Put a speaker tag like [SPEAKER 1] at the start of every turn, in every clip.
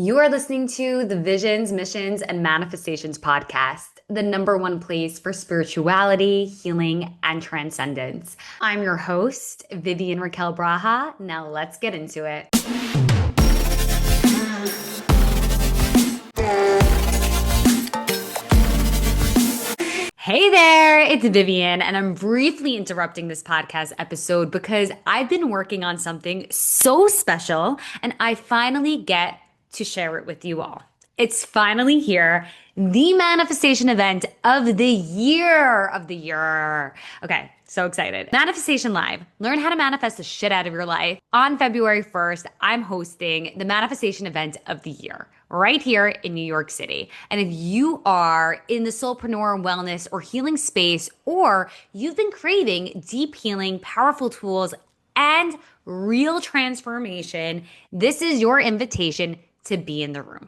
[SPEAKER 1] You are listening to the Visions, Missions, and Manifestations podcast, the number one place for spirituality, healing, and transcendence. I'm your host, Vivian Raquel Braha. Now let's get into it. Hey there, it's Vivian, and I'm briefly interrupting this podcast episode because I've been working on something so special and I finally get to share it with you all. It's finally here, the manifestation event of the year. Okay, so excited. Manifestation Live. Learn how to manifest the shit out of your life. On February 1st, I'm hosting the manifestation event of the year right here in New York City. And if you are in the soulpreneur, wellness, or healing space, or you've been craving deep healing, powerful tools, and real transformation, this is your invitation to be in the room.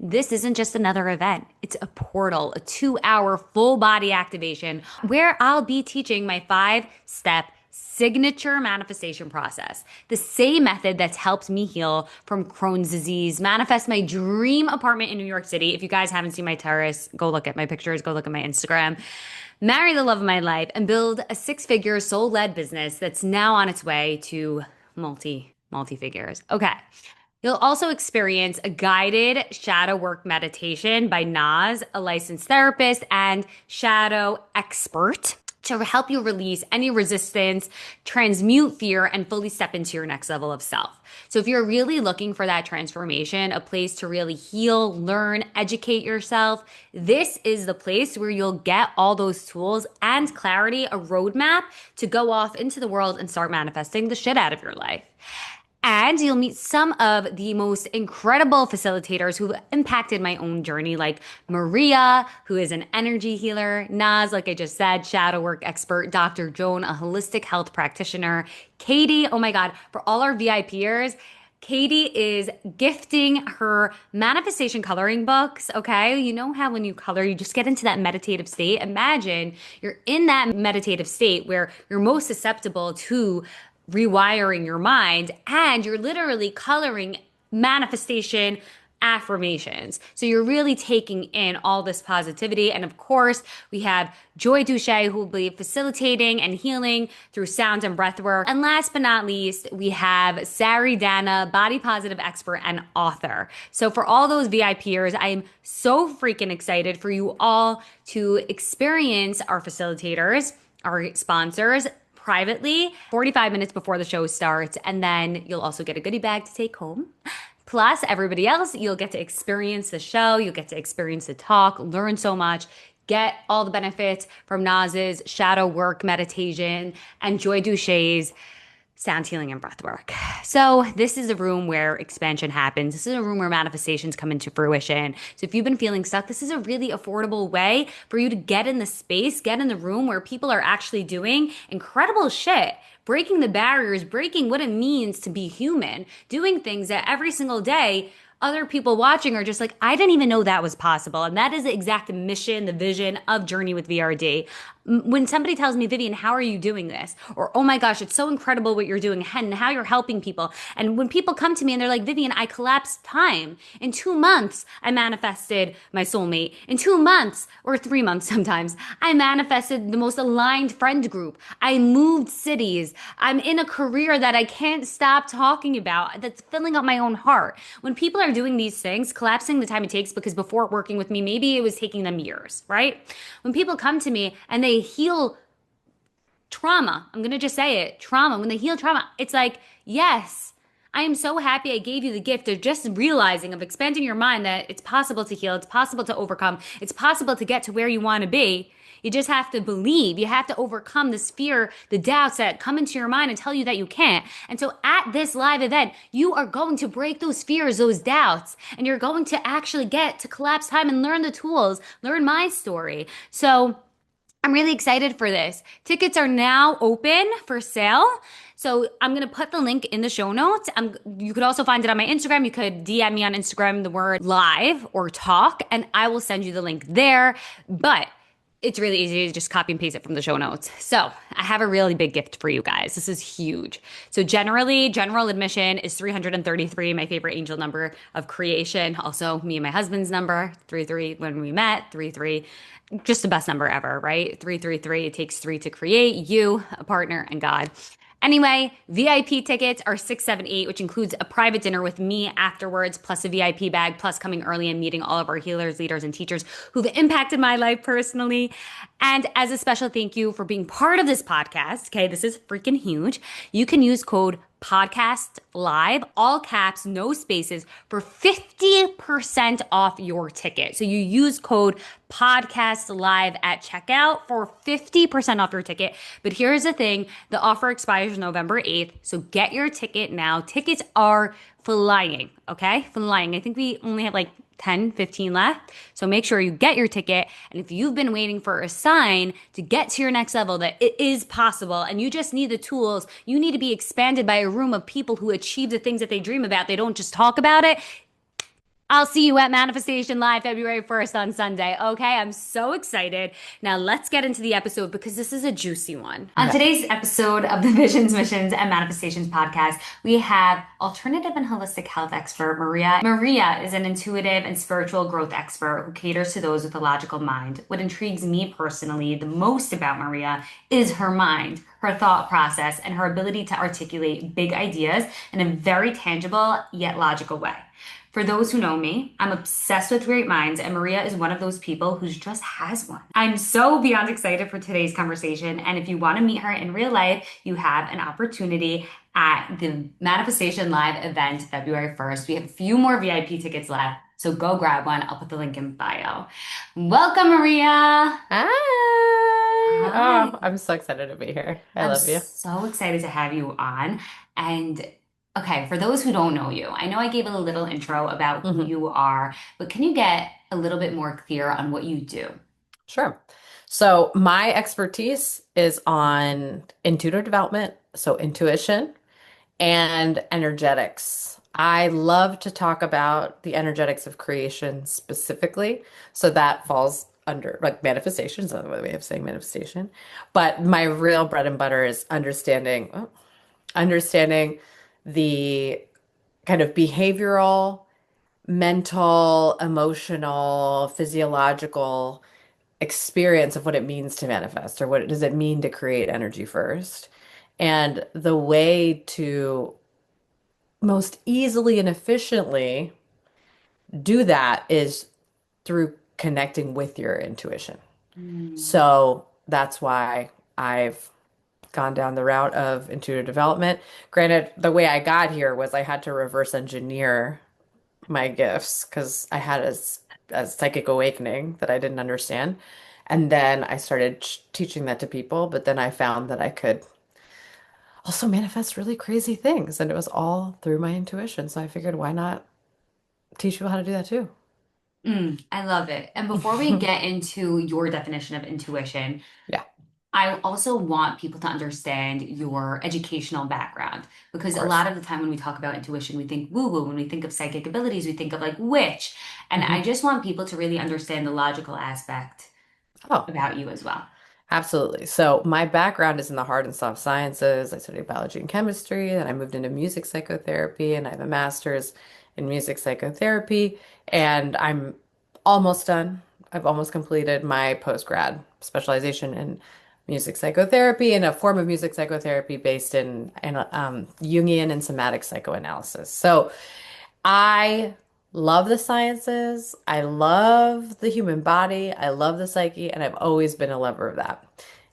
[SPEAKER 1] This isn't just another event. It's a portal, a 2-hour full body activation where I'll be teaching my 5-step signature manifestation process, the same method that's helped me heal from Crohn's disease, manifest my dream apartment in New York City. If you guys haven't seen my terrace, go look at my pictures, go look at my Instagram, marry the love of my life, and build a 6-figure soul-led business that's now on its way to multi-figures. Okay. You'll also experience a guided shadow work meditation by Naz, a licensed therapist and shadow expert, to help you release any resistance, transmute fear, and fully step into your next level of self. So if you're really looking for that transformation, a place to really heal, learn, educate yourself, this is the place where you'll get all those tools and clarity, a roadmap to go off into the world and start manifesting the shit out of your life. And you'll meet some of the most incredible facilitators who've impacted my own journey, like Maria, who is an energy healer, Naz, like I just said, shadow work expert, Dr. Joan, a holistic health practitioner, Katie, oh my God, for all our VIPers, Katie is gifting her manifestation coloring books, okay? You know how when you color, you just get into that meditative state. Imagine you're in that meditative state where you're most susceptible to rewiring your mind, and you're literally coloring manifestation affirmations. So you're really taking in all this positivity. And of course, we have Joy Duche, who will be facilitating and healing through sound and breath work. And last but not least, we have Sari Dana, body positive expert and author. So for all those VIPers, I am so freaking excited for you all to experience our facilitators, our sponsors, privately 45 minutes before the show starts, and then you'll also get a goodie bag to take home. Plus, everybody else, you'll get to experience the show, you'll get to experience the talk, learn so much, get all the benefits from Naz's shadow work meditation and Joy Duche's sound healing and breath work. So this is a room where expansion happens. This is a room where manifestations come into fruition. So if you've been feeling stuck, this is a really affordable way for you to get in the space, get in the room where people are actually doing incredible shit, breaking the barriers, breaking what it means to be human, doing things that every single day other people watching are just like, I didn't even know that was possible. And that is the exact mission, the vision of Journey with VRD. When somebody tells me, Vivian, how are you doing this? Or, oh my gosh, it's so incredible what you're doing and how you're helping people. And when people come to me and they're like, Vivian, I collapsed time. In 2 months, I manifested my soulmate. In 2 months, or 3 months sometimes, I manifested the most aligned friend group. I moved cities. I'm in a career that I can't stop talking about, that's filling up my own heart. When people are doing these things, collapsing the time it takes, because before working with me, maybe it was taking them years, right? When people come to me and they heal trauma, I'm going to just say it, trauma, when they heal trauma, it's like, yes, I am so happy I gave you the gift of just realizing, of expanding your mind that it's possible to heal, it's possible to overcome, it's possible to get to where you want to be. You just have to believe. You have to overcome this fear, the doubts that come into your mind and tell you that you can't. And so at this live event, you are going to break those fears, those doubts, and you're going to actually get to collapse time and learn the tools, learn my story. So I'm really excited for this. Tickets are now open for sale. So I'm going to put the link in the show notes. You could also find it on my Instagram. You could DM me on Instagram the word live or talk, and I will send you the link there. But It's really easy to just copy and paste it from the show notes. So I have a really big gift for you guys. This is huge. So generally, general admission is 333, my favorite angel number of creation. Also, me and my husband's number, 33 when we met, 33, just the best number ever, right? 333, it takes three to create you, a partner, and God. Anyway, VIP tickets are 678, which includes a private dinner with me afterwards, plus a VIP bag, plus coming early and meeting all of our healers, leaders, and teachers who've impacted my life personally. And as a special thank you for being part of this podcast, okay, this is freaking huge. You can use code podcast live, all caps, no spaces, for 50% off your ticket. So you use code podcast live at checkout for 50% off your ticket. But here's the thing, the offer expires November 8th. So get your ticket now. Tickets are flying, okay? Flying. I think we only have like 10, 15 left. So make sure you get your ticket. And if you've been waiting for a sign to get to your next level, that it is possible and you just need the tools, you need to be expanded by a room of people who achieve the things that they dream about. They don't just talk about it. I'll see you at Manifestation Live February 1st on Sunday. Okay, I'm so excited. Now let's get into the episode because this is a juicy one. On today's episode of the Visions, Missions, and Manifestations podcast, we have alternative and holistic health expert Maria. Maria is an intuitive and spiritual growth expert who caters to those with a logical mind. What intrigues me personally the most about Maria is her mind, her thought process, and her ability to articulate big ideas in a very tangible yet logical way. For those who know me, I'm obsessed with great minds, and Maria is one of those people who just has one. I'm so beyond excited for today's conversation, and if you want to meet her in real life, you have an opportunity at the Manifestation Live event February 1st. We have a few more VIP tickets left, so go grab one. I'll put the link in bio. Welcome, Maria.
[SPEAKER 2] Hi.
[SPEAKER 1] Hi.
[SPEAKER 2] Oh, I'm so excited to be here. I
[SPEAKER 1] I'm
[SPEAKER 2] love you.
[SPEAKER 1] so excited to have you on. And okay, for those who don't know you, I know I gave a little intro about who
[SPEAKER 2] hmm
[SPEAKER 1] you are, but can you get a little bit more clear on what you do?
[SPEAKER 2] Sure. So, my expertise is on intuitive development, so intuition and energetics. I love to talk about the energetics of creation specifically. So, that falls under like manifestation, is another way of saying manifestation. But my real bread and butter is understanding the kind of behavioral, mental, emotional, physiological experience of what it means to manifest or what does it mean to create energy first. And the way to most easily and efficiently do that is through connecting with your intuition.
[SPEAKER 1] Mm.
[SPEAKER 2] So that's why I've gone down the route of intuitive development. Granted, the way I got here was I had to reverse engineer my gifts because I had a psychic awakening that I didn't understand. And then I started teaching that to people, but then I found that I could also manifest really crazy things, and it was all through my intuition. So I figured, why not teach people how to do that too?
[SPEAKER 1] I love it. And before we get into your definition of intuition,
[SPEAKER 2] Yeah, of
[SPEAKER 1] I also want people to understand your educational background because a
[SPEAKER 2] course.
[SPEAKER 1] lot of the time when we talk about intuition, we think woo woo. When we think of psychic abilities, we think of like witch. And I
[SPEAKER 2] hmm
[SPEAKER 1] just want people to really understand the logical aspect
[SPEAKER 2] Oh,
[SPEAKER 1] about you as well.
[SPEAKER 2] absolutely. So my background is in the hard and soft sciences. I studied biology and chemistry, then I moved into music psychotherapy, and I have a master's in music psychotherapy, and I'm almost done. I've almost completed my post-grad specialization in music psychotherapy and a form of music psychotherapy based in Jungian and somatic psychoanalysis. So I love the sciences. I love the human body. I love the psyche, and I've always been a lover of that.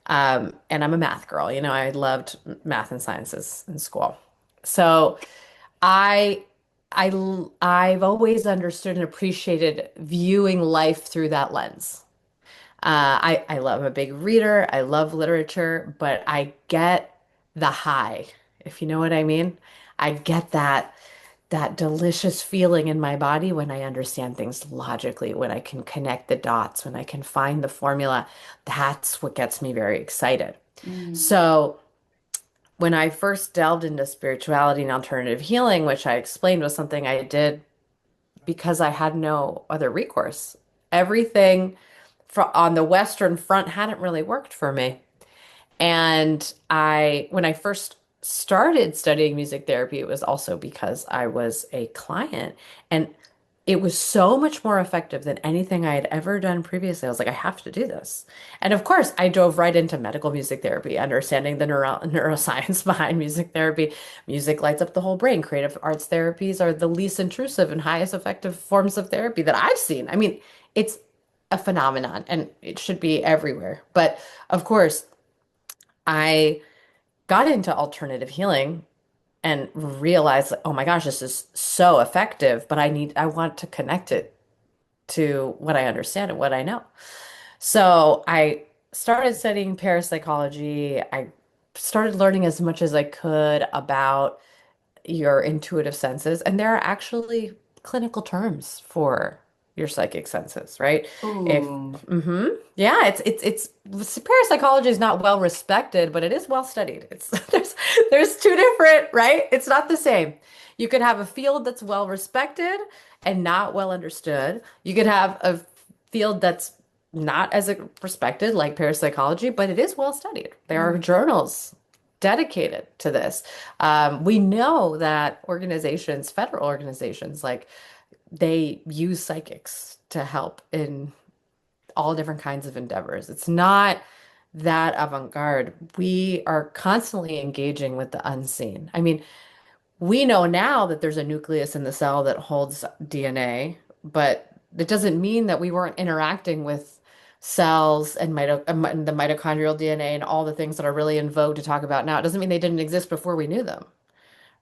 [SPEAKER 2] And I'm a math girl. You know, I loved math and sciences in school. So I, I've always understood and appreciated viewing life through that lens. I love, I'm a big reader. I love literature, but I get the high, if you know what I mean. I get that delicious feeling in my body when I understand things logically, when I can connect the dots, when I can find the formula. That's what gets me very excited.
[SPEAKER 1] Mm.
[SPEAKER 2] So when I first delved into spirituality and alternative healing, which I explained was something I did because I had no other recourse, everything on the Western front hadn't really worked for me. And when I first started studying music therapy, it was also because I was a client. And it was so much more effective than anything I had ever done previously. I was like, I have to do this. And of course, I dove right into medical music therapy, understanding the neuroscience behind music therapy. Music lights up the whole brain. Creative arts therapies are the least intrusive and highest effective forms of therapy that I've seen. I mean, it's a phenomenon and it should be everywhere. But of course, I got into alternative healing and realized, like, oh my gosh, this is so effective, but I want to connect it to what I understand and what I know. So I started studying parapsychology. I started learning as much as I could about your intuitive senses. And there are actually clinical terms for your psychic senses, right? If
[SPEAKER 1] Ooh.
[SPEAKER 2] yeah, it's parapsychology is not well respected, but it is well studied. It's there's two different, right? It's not the same. You could have a field that's well respected and not well understood. You could have a field that's not as respected like parapsychology, but it is well studied. There are journals dedicated to this. We know that organizations, federal organizations, like they use psychics to help in all different kinds of endeavors. It's not that avant-garde. We are constantly engaging with the unseen. I mean, we know now that there's a nucleus in the cell that holds DNA, but it doesn't mean that we weren't interacting with cells and the mitochondrial DNA and all the things that are really in vogue to talk about now. It doesn't mean they didn't exist before we knew them,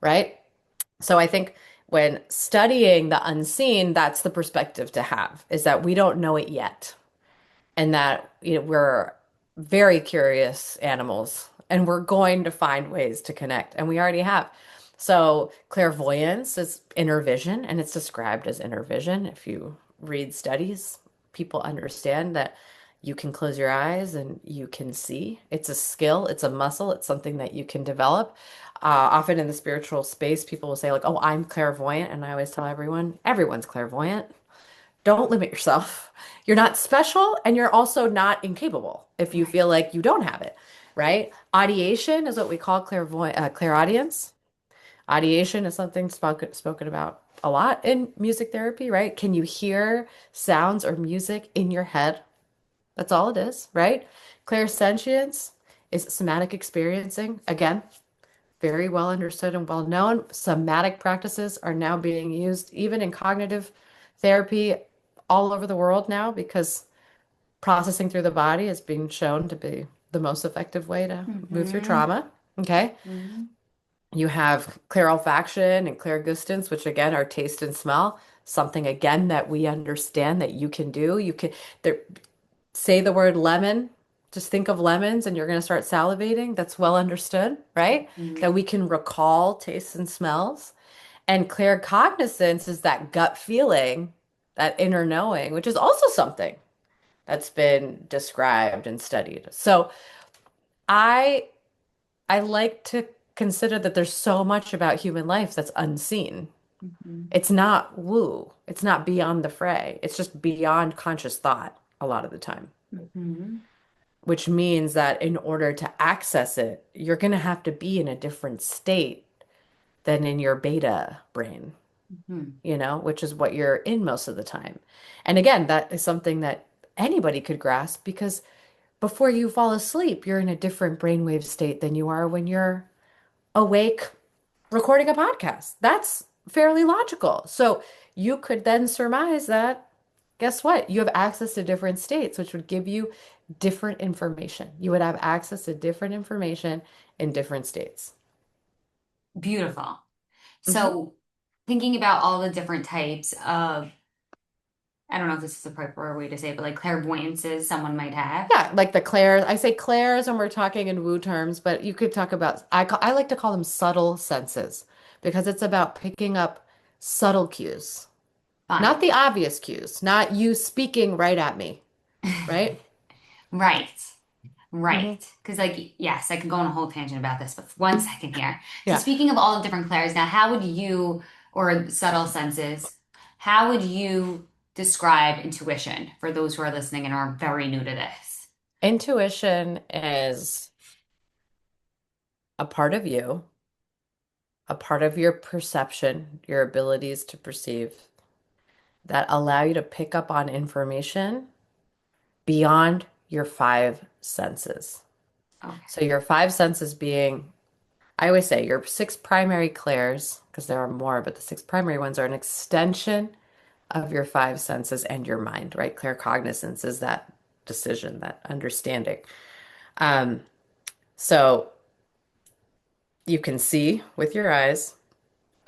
[SPEAKER 2] right? So I think when studying the unseen, that's the perspective to have, is that we don't know it yet, and that we're very curious animals and we're going to find ways to connect, and we already have. So clairvoyance is inner vision, and it's described as inner vision. If you read studies, people understand that you can close your eyes and you can see. It's a skill, it's a muscle, it's something that you can develop. Often in the spiritual space, people will say, like, oh, I'm clairvoyant. And I always tell everyone, everyone's clairvoyant. Don't limit yourself. You're not special, and you're also not incapable if you
[SPEAKER 1] Right.
[SPEAKER 2] feel like you don't have it, right? Audiation is what we call clairaudience. Audiation is something spoken about a lot in music therapy, right? Can you hear sounds or music in your head? That's all it is, right? Clairsentience is somatic experiencing. Again, very well understood and well known. Somatic practices are now being used even in cognitive therapy all over the world now because processing through the body is being shown to be the most effective way to move through
[SPEAKER 1] Mm-hmm.
[SPEAKER 2] trauma. Okay.
[SPEAKER 1] Mm-hmm.
[SPEAKER 2] You have clairolfaction and clairgustance, which again are taste and smell. Something again that we understand that you can do. You can there, say the word lemon. Just think of lemons and you're going to start salivating. That's well understood, right? That we can recall tastes and smells. And claircognizance is that gut feeling, that inner knowing, which is also something that's been described and studied. So I I like to consider that there's so much about human life that's unseen.
[SPEAKER 1] Mm-hmm.
[SPEAKER 2] It's not woo. It's not beyond the fray. It's just beyond conscious thought a lot of the time,
[SPEAKER 1] Mm-hmm.
[SPEAKER 2] which means that in order to access it, you're going to have to be in a different state than in your beta brain,
[SPEAKER 1] Mm-hmm.
[SPEAKER 2] which is what you're in most of the time. And again, that is something that anybody could grasp because before you fall asleep, you're in a different brainwave state than you are when you're awake recording a podcast. That's fairly logical. So you could then surmise that, guess what? You have access to different states, which would give you different information. You would have access to different information in different states.
[SPEAKER 1] Beautiful.
[SPEAKER 2] Mhm.
[SPEAKER 1] So, thinking about all the different types of, I don't know if this is the proper way to say it, but like clairvoyances someone might have.
[SPEAKER 2] Yeah, like the clairs. I say clairs when we're talking in woo terms, but you could talk about, I like to call them subtle senses because it's about picking up subtle cues,
[SPEAKER 1] Fun.
[SPEAKER 2] not the obvious cues, not you speaking right at me, right?
[SPEAKER 1] Right. Right.
[SPEAKER 2] Hmm.
[SPEAKER 1] Because, like, yes, I could go on a whole tangent about this, but for 1 second here. So,
[SPEAKER 2] Yeah.
[SPEAKER 1] speaking of all the different clairs, now, how would you, or subtle senses, how would you describe intuition for those who are listening and are very new to this?
[SPEAKER 2] Intuition is a part of you, a part of your perception, your abilities to perceive that allow you to pick up on information beyond your five senses.
[SPEAKER 1] Okay.
[SPEAKER 2] So, your five senses being, I always say, your six primary clairs, because there are more, but the six primary ones are an extension of your five senses and your mind, right? Claircognizance is that decision, that understanding. Um, so, you can see with your eyes.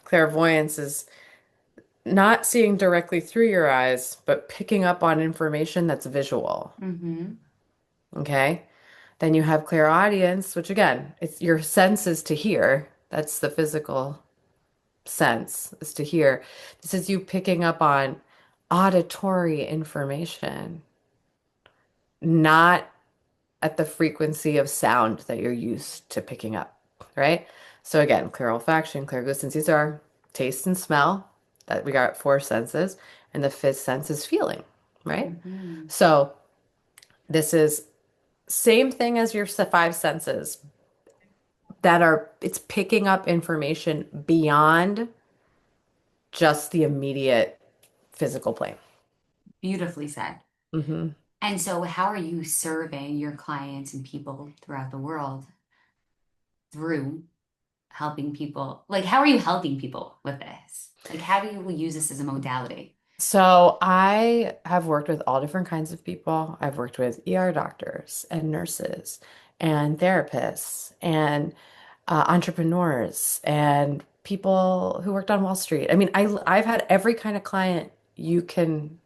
[SPEAKER 2] Clairvoyance is not seeing directly through your eyes, but picking up on information that's visual.
[SPEAKER 1] Mm-hmm.
[SPEAKER 2] Okay. Then you have clairaudience, which again, it's your senses to hear. That's the physical sense, is to hear. This is you picking up on auditory information, not at the frequency of sound that you're used to picking up, right? So again, clear olfaction, clear gustance, these are taste and smell that we got four senses, and the fifth sense is feeling, right?
[SPEAKER 1] Mm-hmm.
[SPEAKER 2] So this is same thing as your five senses that are it's picking up information beyond just the immediate physical plane.
[SPEAKER 1] Beautifully said.
[SPEAKER 2] Hmm.
[SPEAKER 1] And so, how are you serving your clients and people throughout the world through helping people? Like, how are you helping people with this? Like, how do you use this as a modality?
[SPEAKER 2] So I have worked with all different kinds of people. I've worked with ER doctors and nurses and therapists and entrepreneurs and people who worked on Wall Street. I mean, I've had every kind of client you can,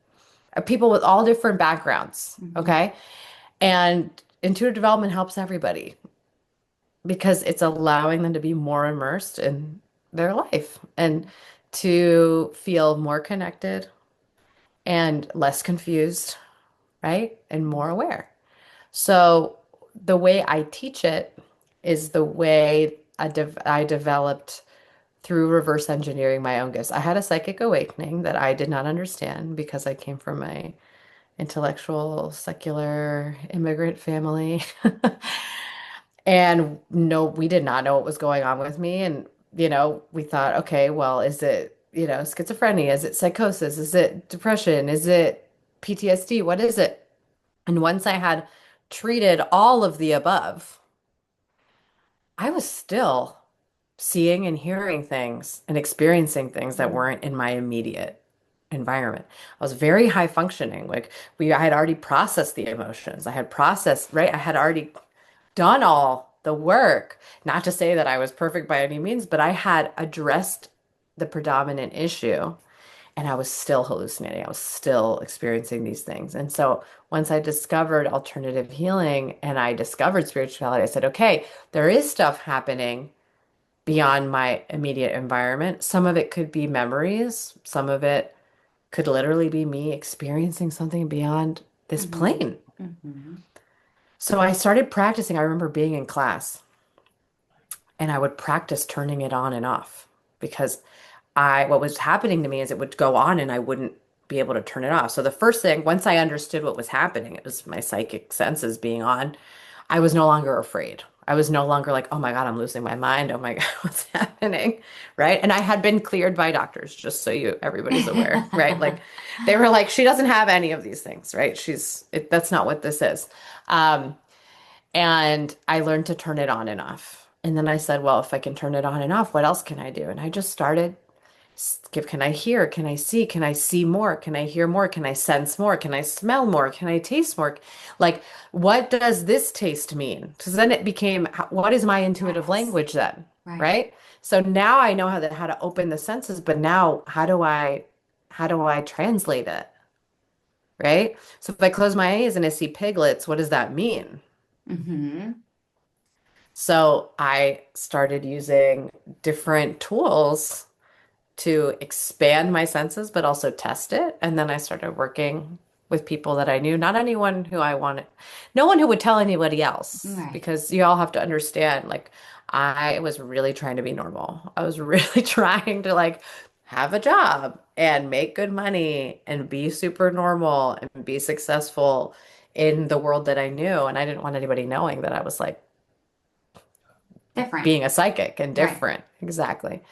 [SPEAKER 2] people with all different backgrounds.
[SPEAKER 1] Hmm.
[SPEAKER 2] Okay. And intuitive development helps everybody because it's allowing them to be more immersed in their life and to feel more connected and less confused, right? And more aware. So the way I teach it is the way I developed through reverse engineering my own gifts. I had a psychic awakening that I did not understand because I came from a intellectual, secular immigrant family. And no, we did not know what was going on with me. And, we thought, okay, well, is it, schizophrenia? Is it psychosis? Is it depression? Is it PTSD? What is it? And once I had treated all of the above, I was still seeing and hearing things and experiencing things that weren't in my immediate environment. I was very high functioning. Like I had already processed the emotions. I had processed, right? I had already done all the work. Not to say that I was perfect by any means, but I had addressed the predominant issue and I was still hallucinating. I was still experiencing these things. And so once I discovered alternative healing and I discovered spirituality, I said, okay, there is stuff happening beyond my immediate environment. Some of it could be memories, some of it could literally be me experiencing something beyond this
[SPEAKER 1] Hmm.
[SPEAKER 2] plane.
[SPEAKER 1] Hmm.
[SPEAKER 2] So I started practicing. I remember being in class and I would practice turning it on and off because what was happening to me is it would go on and I wouldn't be able to turn it off. So the first thing, once I understood what was happening, it was my psychic senses being on, I was no longer afraid. I was no longer like, oh my God, I'm losing my mind. Oh my God, what's happening? Right. And I had been cleared by doctors, just so everybody's aware, right? Like they were like, she doesn't have any of these things, right? That's not what this is. Um, and I learned to turn it on and off. And then I said, well, if I can turn it on and off, what else can I do? And I just started can I hear? Can I see? Can I see more? Can I hear more? Can I sense more? Can I smell more? Can I taste more? Like, what does this taste mean? Because then it became, what is my intuitive
[SPEAKER 1] Yes.
[SPEAKER 2] language then?
[SPEAKER 1] Right.
[SPEAKER 2] Right? So now I know how to open the senses, but now how do I translate it? Right? So if I close my eyes and I see piglets, what does that mean?
[SPEAKER 1] Hmm.
[SPEAKER 2] So I started using different tools to expand my senses, but also test it. And then I started working with people that I knew, not anyone who I wanted, no one who would tell anybody else,
[SPEAKER 1] Right.
[SPEAKER 2] because you all have to understand, like, I was really trying to be normal. I was really trying to, like, have a job and make good money and be super normal and be successful in the world that I knew. And I didn't want anybody knowing that I was like
[SPEAKER 1] Different.
[SPEAKER 2] being a psychic and
[SPEAKER 1] Right.
[SPEAKER 2] different. Exactly.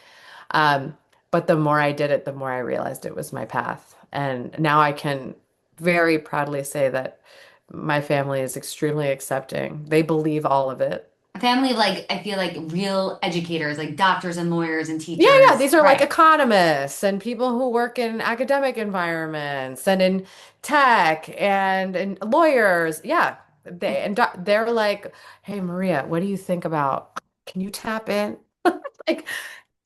[SPEAKER 2] Um, but the more I did it, the more I realized it was my path. And now I can very proudly say that my family is extremely accepting. They believe all of it.
[SPEAKER 1] A family of like, I feel like real educators, like doctors and lawyers and
[SPEAKER 2] Yeah, yeah,
[SPEAKER 1] teachers.
[SPEAKER 2] these are like
[SPEAKER 1] Right.
[SPEAKER 2] economists and people who work in academic environments and in tech and lawyers. Yeah, they're like, "Hey Maria, what do you think about? Can you tap in? Like,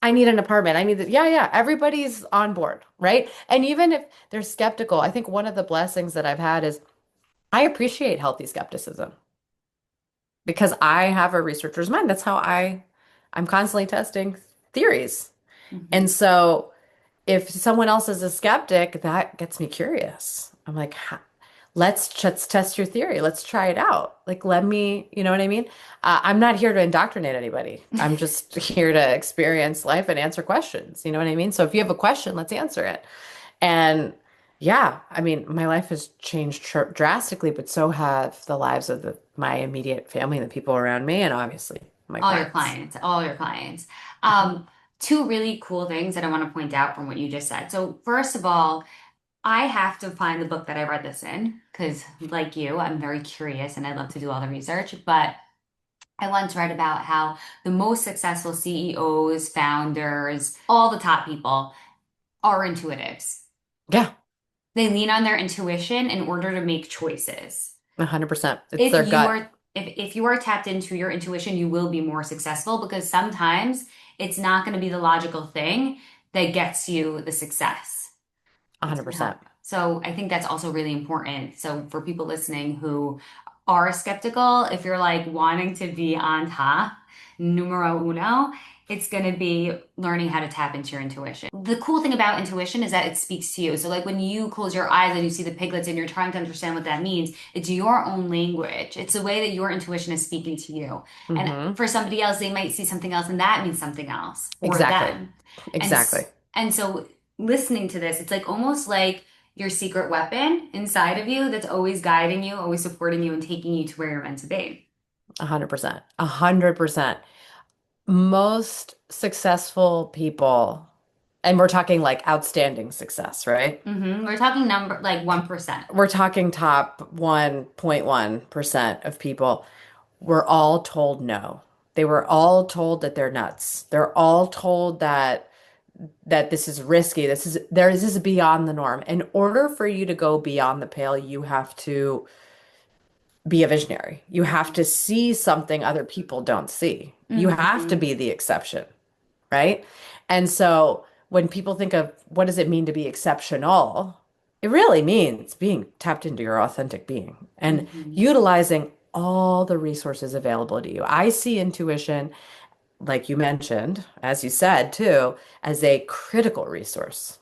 [SPEAKER 2] I need an apartment. I need that." Yeah, yeah, everybody's on board, right? And even if they're skeptical, I think one of the blessings that I've had is I appreciate healthy skepticism because I have a researcher's mind. That's how I'm constantly testing theories. And
[SPEAKER 1] Mhm.
[SPEAKER 2] so if someone else is a skeptic, that gets me curious. I'm like, let's test your theory. Let's try it out. Like, let me, you know what I mean? I'm not here to indoctrinate anybody. I'm just here to experience life and answer questions. You know what I mean? So if you have a question, let's answer it. And yeah, I mean, my life has changed drastically, but so have the lives of my immediate family and the people around me, and obviously my
[SPEAKER 1] All your
[SPEAKER 2] clients.
[SPEAKER 1] clients, all your clients.
[SPEAKER 2] Mhm.
[SPEAKER 1] Two really cool things that I want to point out from what you just said. So, first of all, I have to find the book that I read this in because, like you, I'm very curious and I love to do all the research. But I once read about how the most successful CEOs, founders, all the top people are intuitives.
[SPEAKER 2] Yeah,
[SPEAKER 1] They lean on their intuition in order to make choices.
[SPEAKER 2] 100%. It's
[SPEAKER 1] If
[SPEAKER 2] their
[SPEAKER 1] you
[SPEAKER 2] gut.
[SPEAKER 1] are if you are tapped into your intuition, you will be more successful because sometimes it's not going to be the logical thing that gets you the success. It's going to help.
[SPEAKER 2] 100%.
[SPEAKER 1] So I think that's also really important. So for people listening who are skeptical, if you're like wanting to be on top, numero uno, it's going to be learning how to tap into your intuition. The cool thing about intuition is that it speaks to you. So like when you close your eyes and you see the piglets and you're trying to understand what that means, it's your own language. It's the way that your intuition is speaking to you. And
[SPEAKER 2] Hmm.
[SPEAKER 1] for somebody else, they might see something else and that means something else for
[SPEAKER 2] Exactly.
[SPEAKER 1] them. And
[SPEAKER 2] Exactly.
[SPEAKER 1] and so listening to this, it's like almost like your secret weapon inside of you that's always guiding you, always supporting you, and taking you to where you're meant to be.
[SPEAKER 2] 100%. 100%. Most successful people, and we're talking like outstanding success, right?
[SPEAKER 1] We're talking number like 1%.
[SPEAKER 2] We're talking top 1.1% of people were all told no. They were all told that they're nuts. They're all told that this is risky. This is beyond the norm. In order for you to go beyond the pale, you have to be a visionary. You have to see something other people don't see. You have to
[SPEAKER 1] Hmm.
[SPEAKER 2] be the exception, right? And so when people think of what does it mean to be exceptional, it really means being tapped into your authentic being and
[SPEAKER 1] Hmm.
[SPEAKER 2] utilizing all the resources available to you. I see intuition, like you mentioned, as you said too, as a critical resource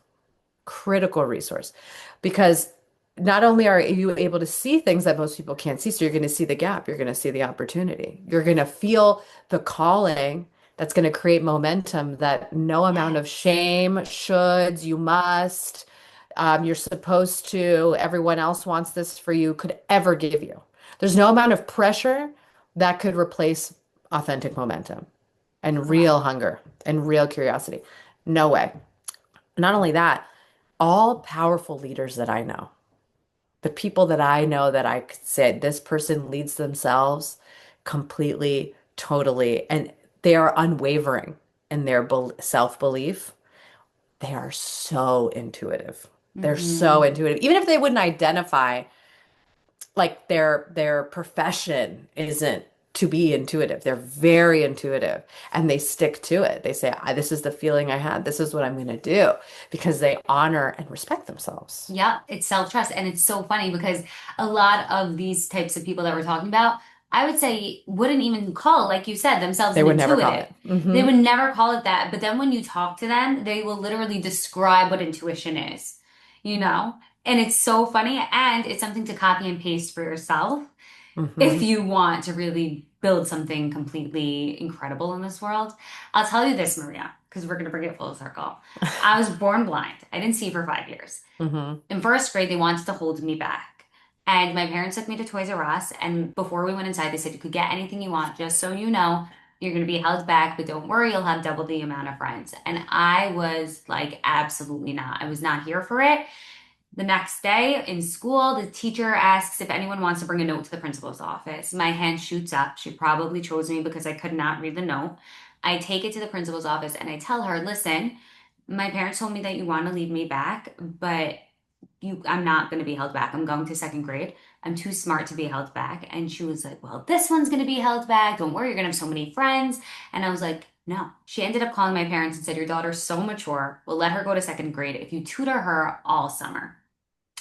[SPEAKER 2] because not only are you able to see things that most people can't see, so you're going to see the gap, you're going to see the opportunity, you're going to feel the calling that's going to create momentum that no amount of
[SPEAKER 1] Yes.
[SPEAKER 2] shame, shoulds, you must, you're supposed to, everyone else wants this for you could ever give you. There's no amount of pressure that could replace authentic momentum and real
[SPEAKER 1] Wow.
[SPEAKER 2] hunger and real curiosity. No way. Not only that, all powerful leaders that I know, the people that I know that I could say this person leads themselves completely, totally, and they are unwavering in their self-belief. They are so intuitive. They're so
[SPEAKER 1] Hmm.
[SPEAKER 2] intuitive. Even if they wouldn't identify like their profession isn't to be intuitive. They're very intuitive and they stick to it. They say, this is the feeling I had. This is what I'm going to do because they honor and respect themselves.
[SPEAKER 1] Yeah, it's self-trust. And it's so funny because a lot of these types of people that we're talking about, I would say wouldn't even call, like you said, themselves
[SPEAKER 2] They
[SPEAKER 1] an
[SPEAKER 2] would never call
[SPEAKER 1] intuitive.
[SPEAKER 2] it.
[SPEAKER 1] They
[SPEAKER 2] Hmm.
[SPEAKER 1] would never call it that. But then when you talk to them, they will literally describe what intuition is, you know? And it's so funny. And it's something to copy and paste for yourself if
[SPEAKER 2] Hmm.
[SPEAKER 1] you want to really build something completely incredible in this world. I'll tell you this, Maria. because we're going to bring it full circle. I was born blind. I didn't see for 5 years.
[SPEAKER 2] Hmm.
[SPEAKER 1] In first grade, they wanted to hold me back. And my parents took me to Toys R Us. And before we went inside, they said, you could get anything you want, just so you know, you're going to be held back, but don't worry, you'll have double the amount of friends. And I was like, absolutely not. I was not here for it. The next day in school, the teacher asks if anyone wants to bring a note to the principal's office. My hand shoots up. She probably chose me because I could not read the note. I take it to the principal's office and I tell her, listen, my parents told me that you want to leave me back, but I'm not going to be held back. I'm going to second grade. I'm too smart to be held back. And she was like, well, this one's going to be held back. Don't worry, you're going to have so many friends. And I was like, no. She ended up calling my parents and said, your daughter's so mature. We'll let her go to second grade if you tutor her all summer.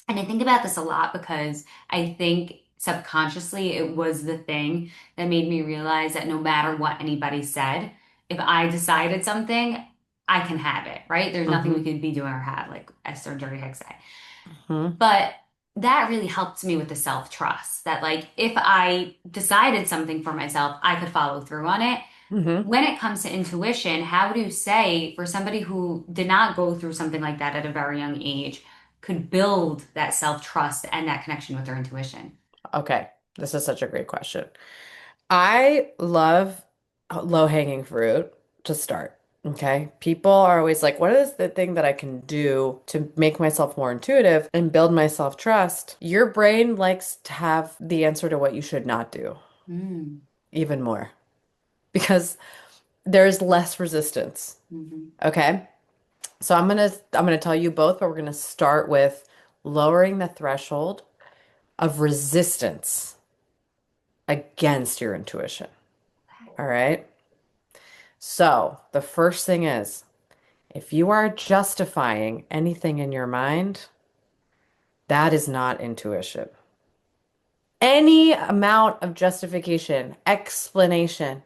[SPEAKER 1] And I think about this a lot because I think subconsciously it was the thing that made me realize that no matter what anybody said, if I decided something, I can have it, right? There's nothing we
[SPEAKER 2] Hmm.
[SPEAKER 1] could be doing or have, like Esther and Jerry Hicks say.
[SPEAKER 2] Hmm.
[SPEAKER 1] But that really helped me with the self-trust that, like, if I decided something for myself, I could follow through on it.
[SPEAKER 2] Hmm.
[SPEAKER 1] When it comes to intuition, how do you say for somebody who did not go through something like that at a very young age could build that self-trust and that connection with their intuition?
[SPEAKER 2] Okay, this is such a great question. I love low-hanging fruit to start. Okay. People are always like, what is the thing that I can do to make myself more intuitive and build my self-trust? Your brain likes to have the answer to what you should not do
[SPEAKER 1] Mm,
[SPEAKER 2] even more because there's less resistance.
[SPEAKER 1] mhm.
[SPEAKER 2] Okay. So I'm gonna tell you both, but we're gonna start with lowering the threshold of resistance against your intuition. All right. So the first thing is if you are justifying anything in your mind, that is not intuition. Any amount of justification, explanation,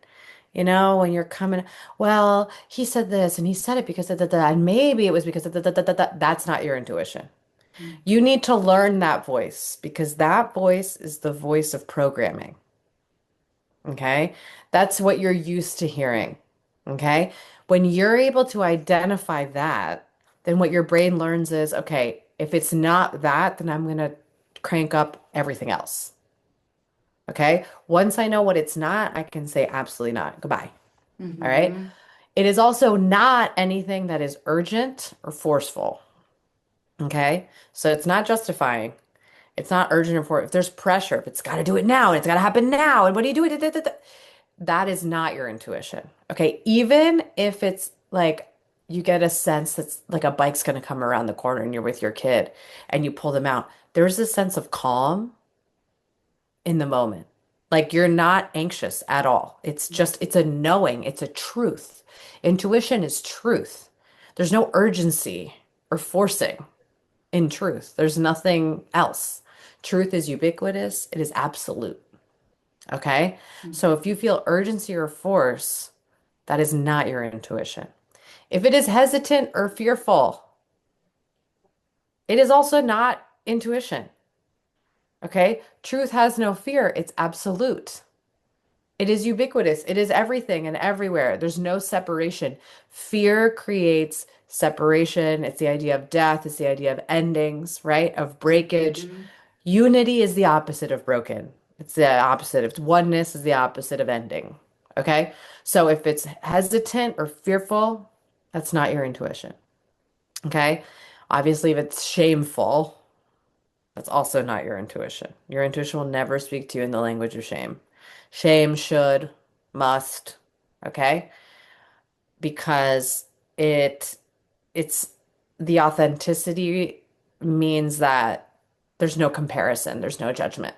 [SPEAKER 2] when you're coming, well, he said this and he said it because of that, and maybe it was because of that. That's not your intuition.
[SPEAKER 1] Mm,
[SPEAKER 2] You need to learn that voice because that voice is the voice of programming. Okay. That's what you're used to hearing. Okay. When you're able to identify that, then what your brain learns is, okay, if it's not that, then I'm going to crank up everything else. Okay. Once I know what it's not, I can say absolutely not. Goodbye. All right.
[SPEAKER 1] mhm,
[SPEAKER 2] It is also not anything that is urgent or forceful. Okay. So it's not justifying. It's not urgent or for if there's pressure, if it's got to do it now, and it's got to happen now, and what do you do? That is not your intuition. Okay. Even if it's like you get a sense that's like a bike's going to come around the corner and you're with your kid and you pull them out, there's a sense of calm in the moment. Like you're not anxious at all. It's a knowing, it's a truth. Intuition is truth. There's no urgency or forcing in truth. There's nothing else. Truth is ubiquitous, it is absolute. Okay. So if
[SPEAKER 1] mhm,
[SPEAKER 2] you feel urgency or force, that is not your intuition. If it is hesitant or fearful, it is also not intuition. Okay. Truth has no fear, it's absolute. It is ubiquitous. It is everything and everywhere. There's no separation. Fear creates separation. It's the idea of death. It's the idea of endings, right? Of breakage.
[SPEAKER 1] mhm.
[SPEAKER 2] Unity is the opposite of broken. It's the opposite of oneness is the opposite of ending. Okay? So if it's hesitant or fearful, that's not your intuition. Okay? Obviously, if it's shameful, that's also not your intuition. Your intuition will never speak to you in the language of shame. Shame should, must, okay? Because it's the authenticity means that there's no comparison, there's no judgment.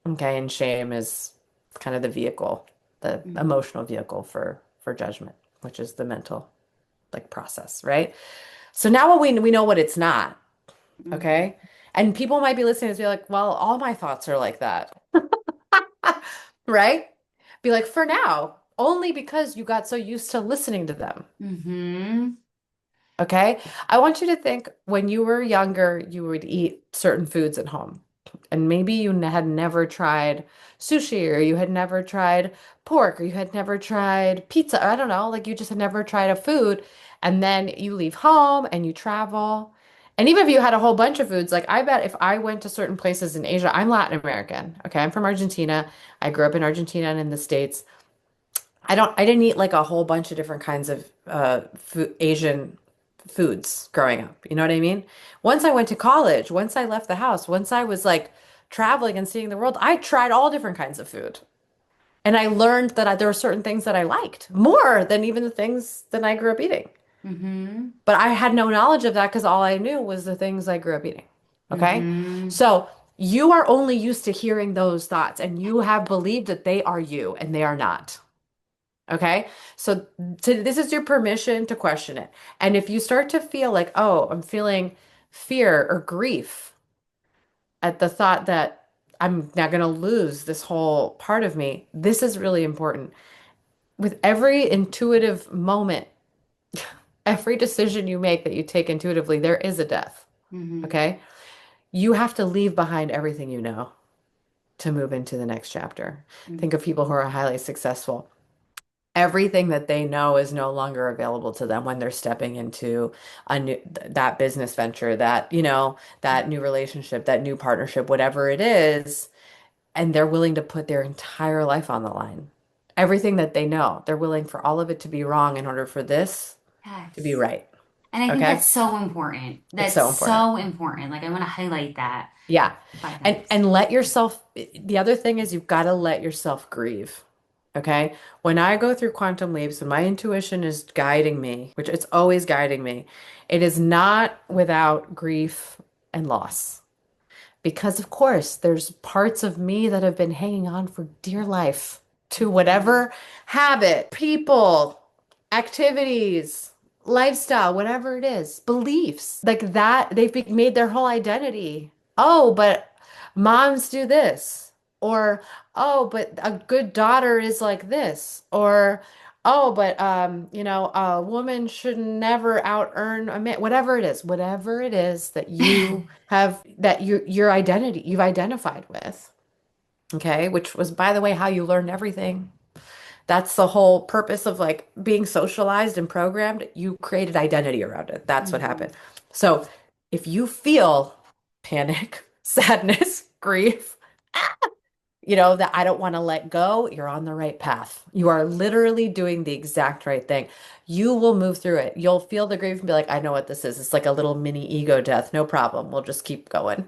[SPEAKER 2] Okay, and shame is kind of the vehicle, the
[SPEAKER 1] Mhm,
[SPEAKER 2] emotional vehicle for judgment, which is the mental like process, right? So now we know what it's not,
[SPEAKER 1] mhm,
[SPEAKER 2] okay? And people might be listening and be like, well, all my thoughts are like that. Right? Be like, for now, only because you got so used to listening to them.
[SPEAKER 1] mhm,
[SPEAKER 2] Okay? I want you to think when you were younger, you would eat certain foods at home. and maybe you had never tried sushi, or you had never tried pork, or you had never tried pizza. I don't know, like you just had never tried a food. And then you leave home and you travel. And even if you had a whole bunch of foods, like I bet if I went to certain places in Asia, I'm Latin American. Okay. I'm from Argentina. I grew up in Argentina and in the States. I didn't eat like a whole bunch of different kinds of Asian foods growing up. You know what I mean? Once I went to college, once I left the house, once I was like traveling and seeing the world, I tried all different kinds of food. And I learned that there were certain things that I liked more than even the things that I grew up eating.
[SPEAKER 1] Mm-hmm.
[SPEAKER 2] But I had no knowledge of that because all I knew was the things I grew up eating. Okay?
[SPEAKER 1] Mm-hmm.
[SPEAKER 2] So you are only used to hearing those thoughts, and you have believed that they are you, and they are not. Okay. So this is your permission to question it. And if you start to feel like, oh, I'm feeling fear or grief at the thought that I'm now going to lose this whole part of me, this is really important. With every intuitive moment, every decision you make that you take intuitively, there is a death.
[SPEAKER 1] Mm-hmm.
[SPEAKER 2] Okay. You have to leave behind everything you know to move into the next chapter. Think of people who are highly successful. Everything that they know is no longer available to them when they're stepping into a new that business venture, that, that new relationship, that new partnership, whatever it is, and they're willing to put their entire life on the line. Everything that they know, they're willing for all of it to be wrong in order for this to be
[SPEAKER 1] Yes.
[SPEAKER 2] right.
[SPEAKER 1] And I think
[SPEAKER 2] Okay?
[SPEAKER 1] that's so important.
[SPEAKER 2] It's
[SPEAKER 1] That's
[SPEAKER 2] so important.
[SPEAKER 1] so important. Like I want to highlight that
[SPEAKER 2] Yeah.
[SPEAKER 1] 5 times.
[SPEAKER 2] And let yourself, the other thing is you've got to let yourself grieve. Okay. When I go through quantum leaps and my intuition is guiding me, which it's always guiding me, it is not without grief and loss. Because of course, there's parts of me that have been hanging on for dear life to
[SPEAKER 1] Mm-hmm.
[SPEAKER 2] whatever habit, people, activities, lifestyle, whatever it is, beliefs like that. Made their whole identity. Oh, but moms do this. Or, oh, but a good daughter is like this. Or, oh, but a woman should never out earn a man. Whatever it is that you have, that your identity you've identified with. Okay, which was, by the way, how you learned everything. That's the whole purpose of like being socialized and programmed. You created identity around it. That's what
[SPEAKER 1] Mm-hmm.
[SPEAKER 2] happened. So if you feel panic, sadness, grief, that I don't want to let go, you're on the right path. You are literally doing the exact right thing. You will move through it. You'll feel the grief and be like, I know what this is. It's like a little mini ego death. No problem. We'll just keep going.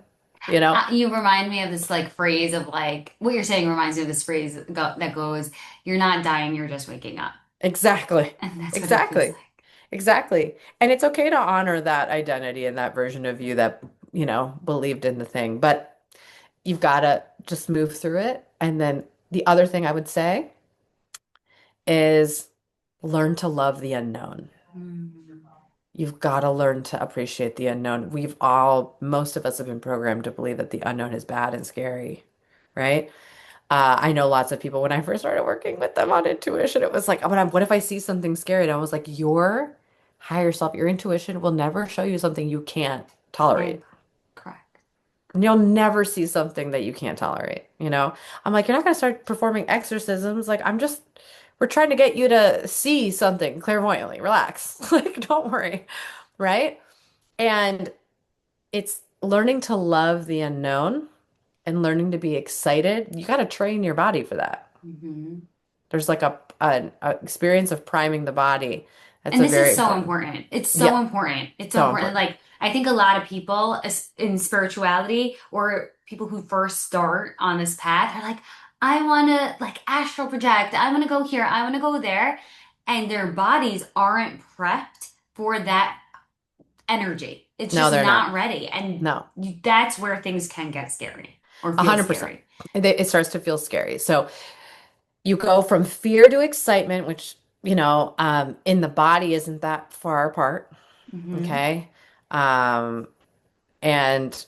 [SPEAKER 2] You know?
[SPEAKER 1] You remind me of this like phrase of like what you're saying reminds me of this phrase that goes, "You're not dying, you're just waking up."
[SPEAKER 2] Exactly.
[SPEAKER 1] And that's what it feels
[SPEAKER 2] Exactly.
[SPEAKER 1] like.
[SPEAKER 2] Exactly. And it's okay to honor that identity and that version of you that, believed in the thing, but you've got to just move through it. And then the other thing I would say is learn to love the unknown.
[SPEAKER 1] Mm.
[SPEAKER 2] You've got to learn to appreciate the unknown. Most of us have been programmed to believe that the unknown is bad and scary, right? I know lots of people when I first started working with them on intuition, it was like, oh, what if I see something scary? And I was like, your higher self, your intuition will never show you something you can't
[SPEAKER 1] Oh,
[SPEAKER 2] tolerate.
[SPEAKER 1] correct.
[SPEAKER 2] And you'll never see something that you can't tolerate? I'm like, you're not going to start performing exorcisms. Like, we're trying to get you to see something clairvoyantly. Relax. Like, don't worry. Right? And it's learning to love the unknown and learning to be excited. You got to train your body for that.
[SPEAKER 1] Hmm.
[SPEAKER 2] There's like a experience of priming the body. That's
[SPEAKER 1] And
[SPEAKER 2] a
[SPEAKER 1] this is
[SPEAKER 2] very
[SPEAKER 1] so
[SPEAKER 2] important.
[SPEAKER 1] important. It's so
[SPEAKER 2] Yeah,
[SPEAKER 1] important. It's so
[SPEAKER 2] so
[SPEAKER 1] important.
[SPEAKER 2] important.
[SPEAKER 1] Like, I think a lot of people in spirituality or people who first start on this path are like, I want to like astral project. I want to go here. I want to go there. And their bodies aren't prepped for that energy. It's
[SPEAKER 2] No,
[SPEAKER 1] just
[SPEAKER 2] they're
[SPEAKER 1] not
[SPEAKER 2] not.
[SPEAKER 1] ready. And
[SPEAKER 2] No,
[SPEAKER 1] that's where things can get scary or feel
[SPEAKER 2] 100%.
[SPEAKER 1] scary.
[SPEAKER 2] It starts to feel scary. So you go from fear to excitement, which, in the body isn't that far apart.
[SPEAKER 1] Hmm.
[SPEAKER 2] Okay. Um, and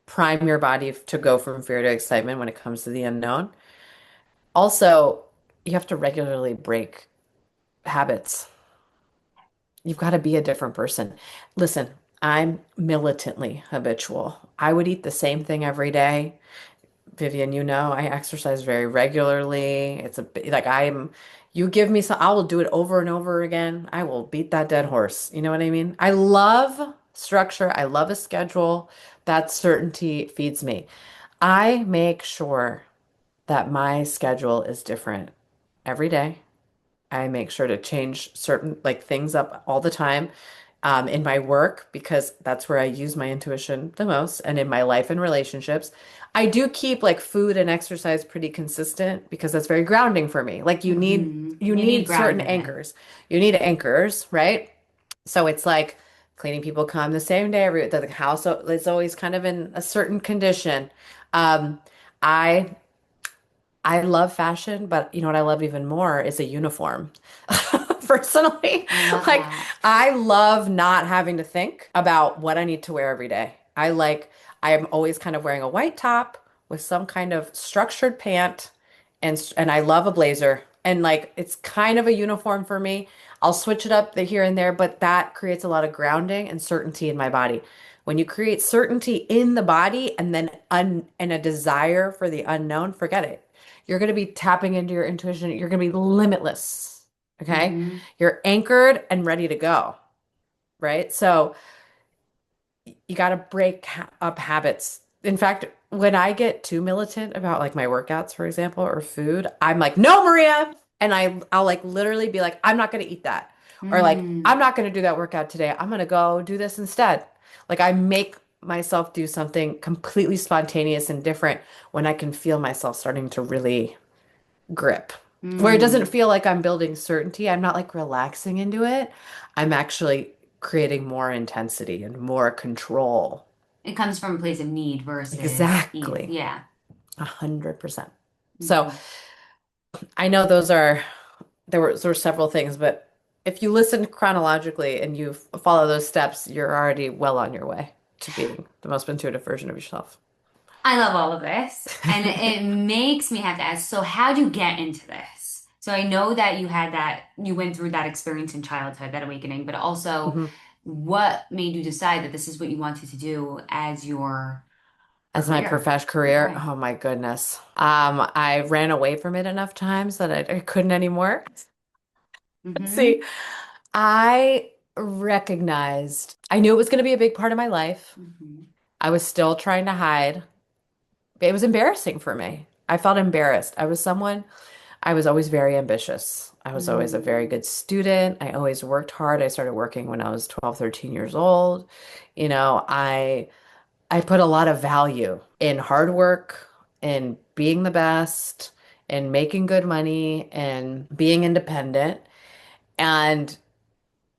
[SPEAKER 2] prime your body to go from fear to excitement when it comes to the unknown. Also, you have to regularly break habits. You've got to be a different person. Listen, I'm militantly habitual. I would eat the same thing every day. Vivian, you know, I exercise very regularly. Like you give me some, I will do it over and over again. I will beat that dead horse. You know what I mean? I love structure. I love a schedule. That certainty feeds me. I make sure that my schedule is different every day. I make sure to change certain like things up all the time in my work because that's where I use my intuition the most, and in my life and relationships. I do keep like food and exercise pretty consistent because that's very grounding for me. Like you
[SPEAKER 1] You need
[SPEAKER 2] need certain
[SPEAKER 1] grounding.
[SPEAKER 2] anchors. You need anchors, right? So it's like cleaning people come the same day the house is always kind of in a certain condition. Um, I I love fashion, but you know what I love even more is a uniform. Personally,
[SPEAKER 1] I love
[SPEAKER 2] like
[SPEAKER 1] that.
[SPEAKER 2] I love not having to think about what I need to wear every day. I am always kind of wearing a white top with some kind of structured pant and I love a blazer. And like it's kind of a uniform for me. I'll switch it up the here and there, but that creates a lot of grounding and certainty in my body. When you create certainty in the body and then and a desire for the unknown, forget it. You're going to be tapping into your intuition. You're going to be limitless. Okay.
[SPEAKER 1] Hmm.
[SPEAKER 2] You're anchored and ready to go. Right. So you got to break up habits. In fact, when I get too militant about like my workouts, for example, or food, I'm like, no, Maria. And I'll like literally be like, I'm not going to eat that. Or like,
[SPEAKER 1] Mm.
[SPEAKER 2] I'm not going to do that workout today. I'm going to go do this instead. Like I make myself do something completely spontaneous and different when I can feel myself starting to really grip, where it doesn't
[SPEAKER 1] Mm.
[SPEAKER 2] feel like I'm building certainty. I'm not like relaxing into it. I'm actually creating more intensity and more control.
[SPEAKER 1] It comes from a place of need versus ease.
[SPEAKER 2] Exactly.
[SPEAKER 1] Yeah.
[SPEAKER 2] 100%. So
[SPEAKER 1] Hmm.
[SPEAKER 2] I know there were several things, but if you listen chronologically and you follow those steps, you're already well on your way to being the most intuitive version of yourself.
[SPEAKER 1] I love all of this. And it makes me have to ask, so how'd you get into this? So I know that you went through that experience in childhood, that awakening, but also
[SPEAKER 2] Mhm.
[SPEAKER 1] what made you decide that this is what you wanted to do as your
[SPEAKER 2] As my
[SPEAKER 1] career?
[SPEAKER 2] professional career,
[SPEAKER 1] Right.
[SPEAKER 2] oh my goodness. I ran away from it enough times that I couldn't anymore. See,
[SPEAKER 1] Mm-hmm.
[SPEAKER 2] I recognized, I knew it was going to be a big part of my life.
[SPEAKER 1] Mm-hmm.
[SPEAKER 2] I was still trying to hide. It was embarrassing for me. I felt embarrassed. I was always very ambitious. I was always a very
[SPEAKER 1] Mm.
[SPEAKER 2] good student. I always worked hard. I started working when I was 12, 13 years old. You know, I put a lot of value in hard work, in being the best, in making good money, and being independent. And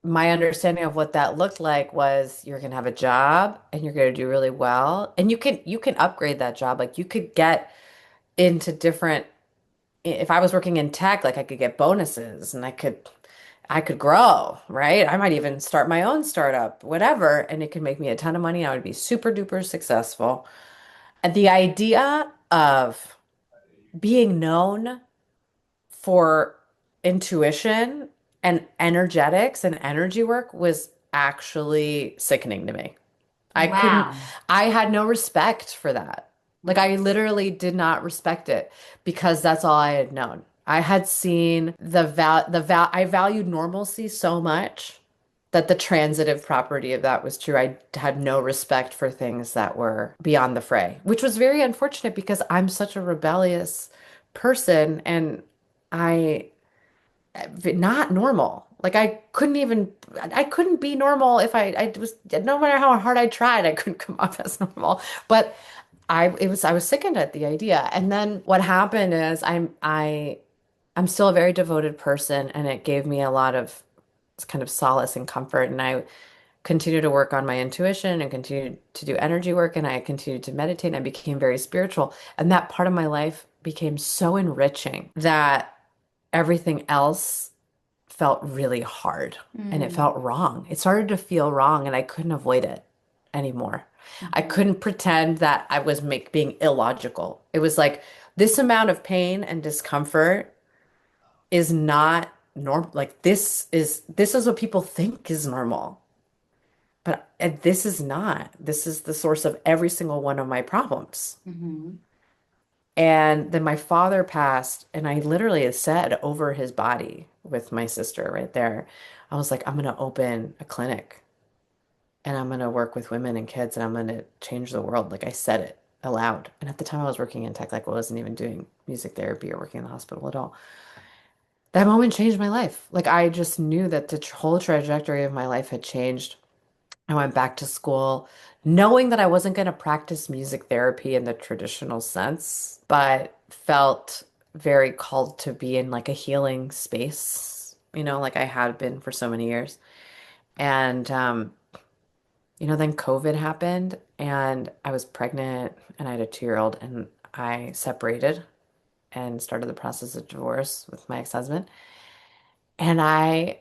[SPEAKER 2] my understanding of what that looked like was you're going to have a job and you're going to do really well. And you can upgrade that job. Like you could get into different if I was working in tech, like I could get bonuses and I could grow, right? I might even start my own startup, whatever, and it could make me a ton of money. I would be super duper successful. And the idea of being known for intuition and energetics and energy work was actually sickening to me. I couldn't,
[SPEAKER 1] Wow.
[SPEAKER 2] I had no respect for that. Like I literally did not respect it because that's all I had known. I had seen I valued normalcy so much that the transitive property of that was true. I had no respect for things that were beyond the fray, which was very unfortunate because I'm such a rebellious person and I not normal. Like I couldn't be normal if I was, no matter how hard I tried, I couldn't come up as normal. But I was sickened at the idea. And then what happened is I'm still a very devoted person and it gave me a lot of kind of solace and comfort. And I continued to work on my intuition and continued to do energy work and I continued to meditate and I became very spiritual. And that part of my life became so enriching that everything else felt really hard and it
[SPEAKER 1] Mm.
[SPEAKER 2] felt wrong. It started to feel wrong and I couldn't avoid it anymore. I
[SPEAKER 1] Mhm.
[SPEAKER 2] couldn't pretend that I was being illogical. It was like this amount of pain and discomfort is not normal. Like this is what people think is normal. But this is not. This is the source of every single one of my problems.
[SPEAKER 1] Hmm.
[SPEAKER 2] And then my father passed, and I literally said over his body with my sister right there, I was like, I'm going to open a clinic and I'm going to work with women and kids and I'm going to change the world. Like I said it aloud. And at the time I was working in tech, like I wasn't even doing music therapy or working in the hospital at all. That moment changed my life. Like I just knew that the whole trajectory of my life had changed. I went back to school knowing that I wasn't going to practice music therapy in the traditional sense, but felt very called to be in like a healing space, like I had been for so many years. And, then COVID happened and I was pregnant and I had a 2-year-old and I separated and started the process of divorce with my ex-husband. And I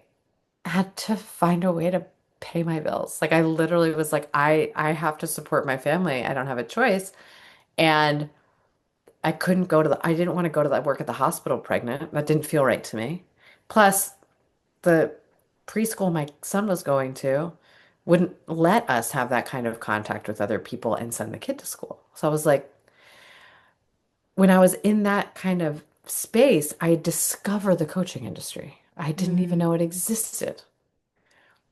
[SPEAKER 2] had to find a way to pay my bills. Like I literally was like, I have to support my family. I don't have a choice. And I didn't want to go to that work at the hospital pregnant. That didn't feel right to me. Plus, the preschool my son was going to wouldn't let us have that kind of contact with other people and send the kid to school. So I was like, when I was in that kind of space, I discovered the coaching industry. I didn't even know it
[SPEAKER 1] Mm.
[SPEAKER 2] existed.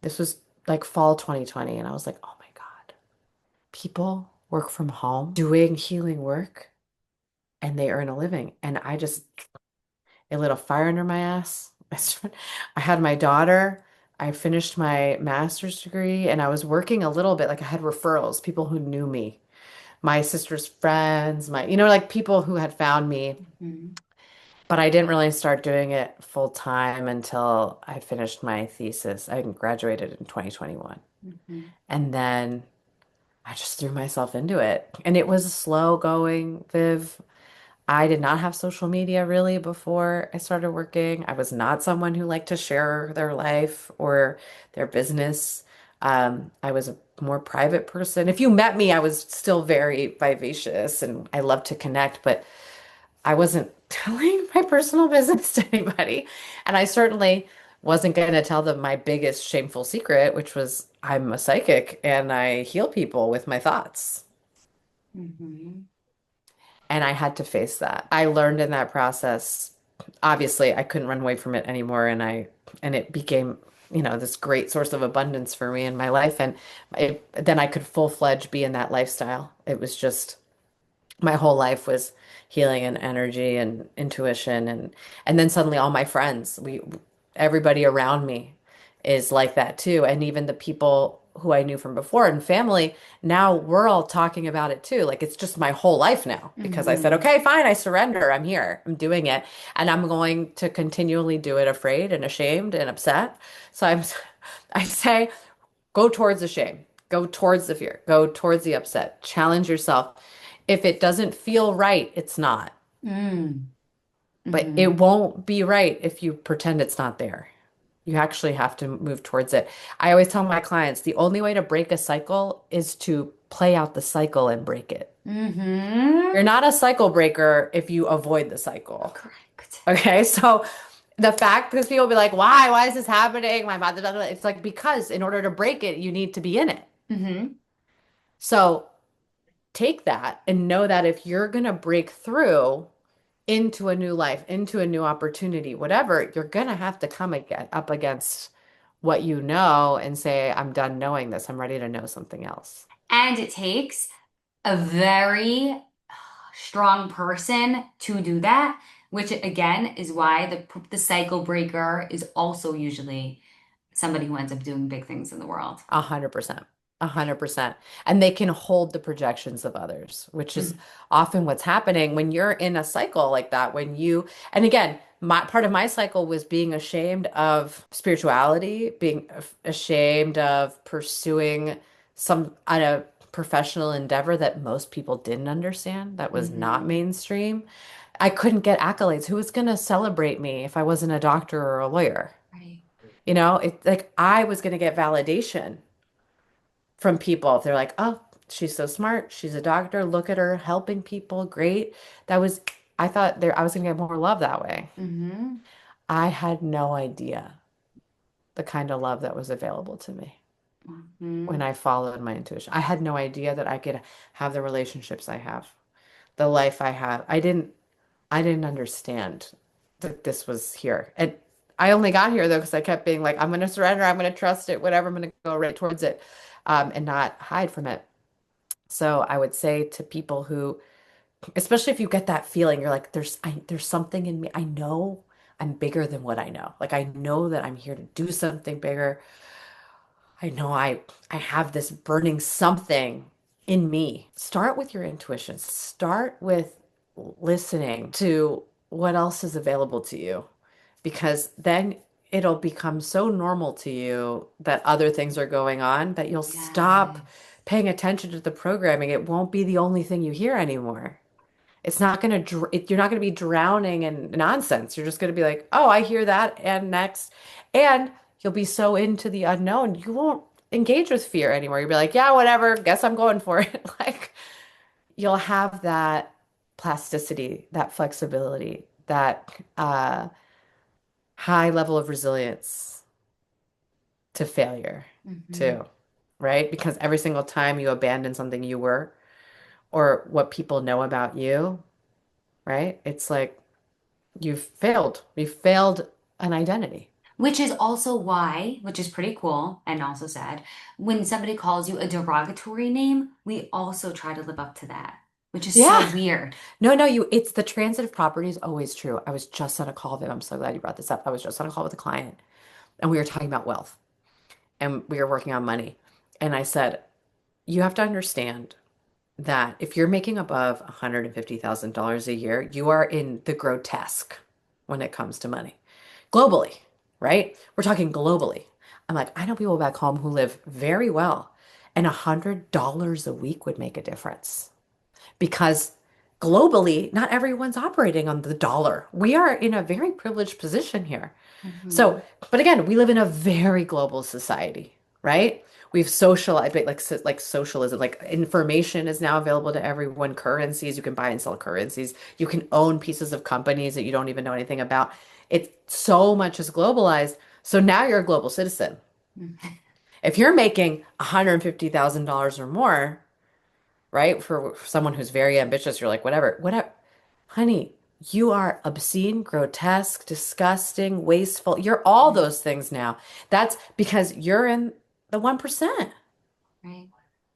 [SPEAKER 2] This was like fall 2020, and I was like, oh my God, people work from home doing healing work and they earn a living. And it lit a fire under my ass. I had my daughter. I finished my master's degree and I was working a little bit. Like I had referrals, people who knew me, my sister's friends, like people who had found me.
[SPEAKER 1] Mhm.
[SPEAKER 2] But I didn't really start doing it full time until I finished my thesis. I graduated in 2021.
[SPEAKER 1] Mhm.
[SPEAKER 2] And then I just threw myself into it. And it was slow going, Viv. I did not have social media really before I started working. I was not someone who liked to share their life or their business. I was a more private person. If you met me, I was still very vivacious and I love to connect, but I wasn't telling my personal business to anybody. And I certainly wasn't going to tell them my biggest shameful secret, which was I'm a psychic and I heal people with my thoughts.
[SPEAKER 1] Mhm.
[SPEAKER 2] And I had to face that. I learned in that process, obviously, I couldn't run away from it anymore. And it became, this great source of abundance for me in my life. And then I could full-fledged be in that lifestyle. It was just, my whole life was healing and energy and intuition and then suddenly all my friends everybody around me is like that too, and even the people who I knew from before and family, now we're all talking about it too. Like it's just my whole life now because I said,
[SPEAKER 1] Mhm.
[SPEAKER 2] okay, fine, I surrender, I'm here, I'm doing it, and I'm going to continually do it afraid and ashamed and upset. So I say go towards the shame, go towards the fear, go towards the upset, challenge yourself. If it doesn't feel right, it's not.
[SPEAKER 1] Mm.
[SPEAKER 2] But it
[SPEAKER 1] Mhm.
[SPEAKER 2] won't be right if you pretend it's not there. You actually have to move towards it. I always tell my clients the only way to break a cycle is to play out the cycle and break it. You're
[SPEAKER 1] Mhm.
[SPEAKER 2] not a cycle breaker if you avoid the cycle.
[SPEAKER 1] Correct.
[SPEAKER 2] Okay, so the fact, because people be like, why? Why is this happening? My mother, blah, blah, blah. It's like, because in order to break it, you need to be in it.
[SPEAKER 1] Mhm.
[SPEAKER 2] So take that and know that if you're going to break through into a new life, into a new opportunity, whatever, you're going to have to come up against what you know and say, I'm done knowing this. I'm ready to know something else.
[SPEAKER 1] And it takes a very strong person to do that, which again is why the cycle breaker is also usually somebody who ends up doing big things in the world.
[SPEAKER 2] 100%. 100%. And they can hold the projections of others, which is
[SPEAKER 1] Mm.
[SPEAKER 2] often what's happening when you're in a cycle like that. And again, my part of my cycle was being ashamed of spirituality, being ashamed of pursuing a professional endeavor that most people didn't understand, that was not
[SPEAKER 1] Hmm.
[SPEAKER 2] mainstream. I couldn't get accolades. Who was going to celebrate me if I wasn't a doctor or a lawyer?
[SPEAKER 1] Right.
[SPEAKER 2] It's like I was going to get validation from people. If they're like, oh, she's so smart. She's a doctor. Look at her helping people. Great. That was, I thought I was going to get more love that way.
[SPEAKER 1] Hmm.
[SPEAKER 2] I had no idea the kind of love that was available to me. when
[SPEAKER 1] Mhm.
[SPEAKER 2] I followed my intuition. I had no idea that I could have the relationships I have, the life I have. I didn't understand that this was here. And I only got here though because I kept being like, I'm going to surrender, I'm going to trust it, whatever, I'm going to go right towards it, and not hide from it. So I would say to people who, especially if you get that feeling, you're like, there's something in me. I know I'm bigger than what I know. Like I know that I'm here to do something bigger. I know I have this burning something in me. Start with your intuition. Start with listening to what else is available to you because then it'll become so normal to you that other things are going on that you'll stop
[SPEAKER 1] Yes.
[SPEAKER 2] paying attention to the programming. It won't be the only thing you hear anymore. It's not going to, you're not going to be drowning in nonsense. You're just going to be like, oh, I hear that. And next. And you'll be so into the unknown, you won't engage with fear anymore. You'll be like, yeah, whatever. Guess I'm going for it. Like, you'll have that plasticity, that flexibility, that high level of resilience to failure,
[SPEAKER 1] Hmm.
[SPEAKER 2] too. Right? Because every single time you abandon something you were or what people know about you, right? It's like, you've failed. You've failed an identity.
[SPEAKER 1] Which is also why, which is pretty cool and also sad, when somebody calls you a derogatory name, we also try to live up to that, which is so
[SPEAKER 2] Yeah.
[SPEAKER 1] weird.
[SPEAKER 2] No, no, it's the transitive property is always true. I was just on a call with him. I'm so glad you brought this up. I was just on a call with a client and we were talking about wealth and we were working on money. And I said, you have to understand that if you're making above $150,000 a year, you are in the grotesque when it comes to money. Globally, right? We're talking globally. I'm like, I know people back home who live very well, and $100 a week would make a difference because globally, not everyone's operating on the dollar. We are in a very privileged position here. So,
[SPEAKER 1] Hmm.
[SPEAKER 2] but again, we live in a very global society, right? We've socialized, like socialism, like information is now available to everyone. Currencies, you can buy and sell currencies. You can own pieces of companies that you don't even know anything about. It's so much is globalized. So now you're a global citizen. If you're making $150,000 or more, right? For someone who's very ambitious, you're like, whatever, whatever. Honey, you are obscene, grotesque, disgusting, wasteful. You're all
[SPEAKER 1] Right,
[SPEAKER 2] those things now. That's because you're in the 1%.
[SPEAKER 1] right.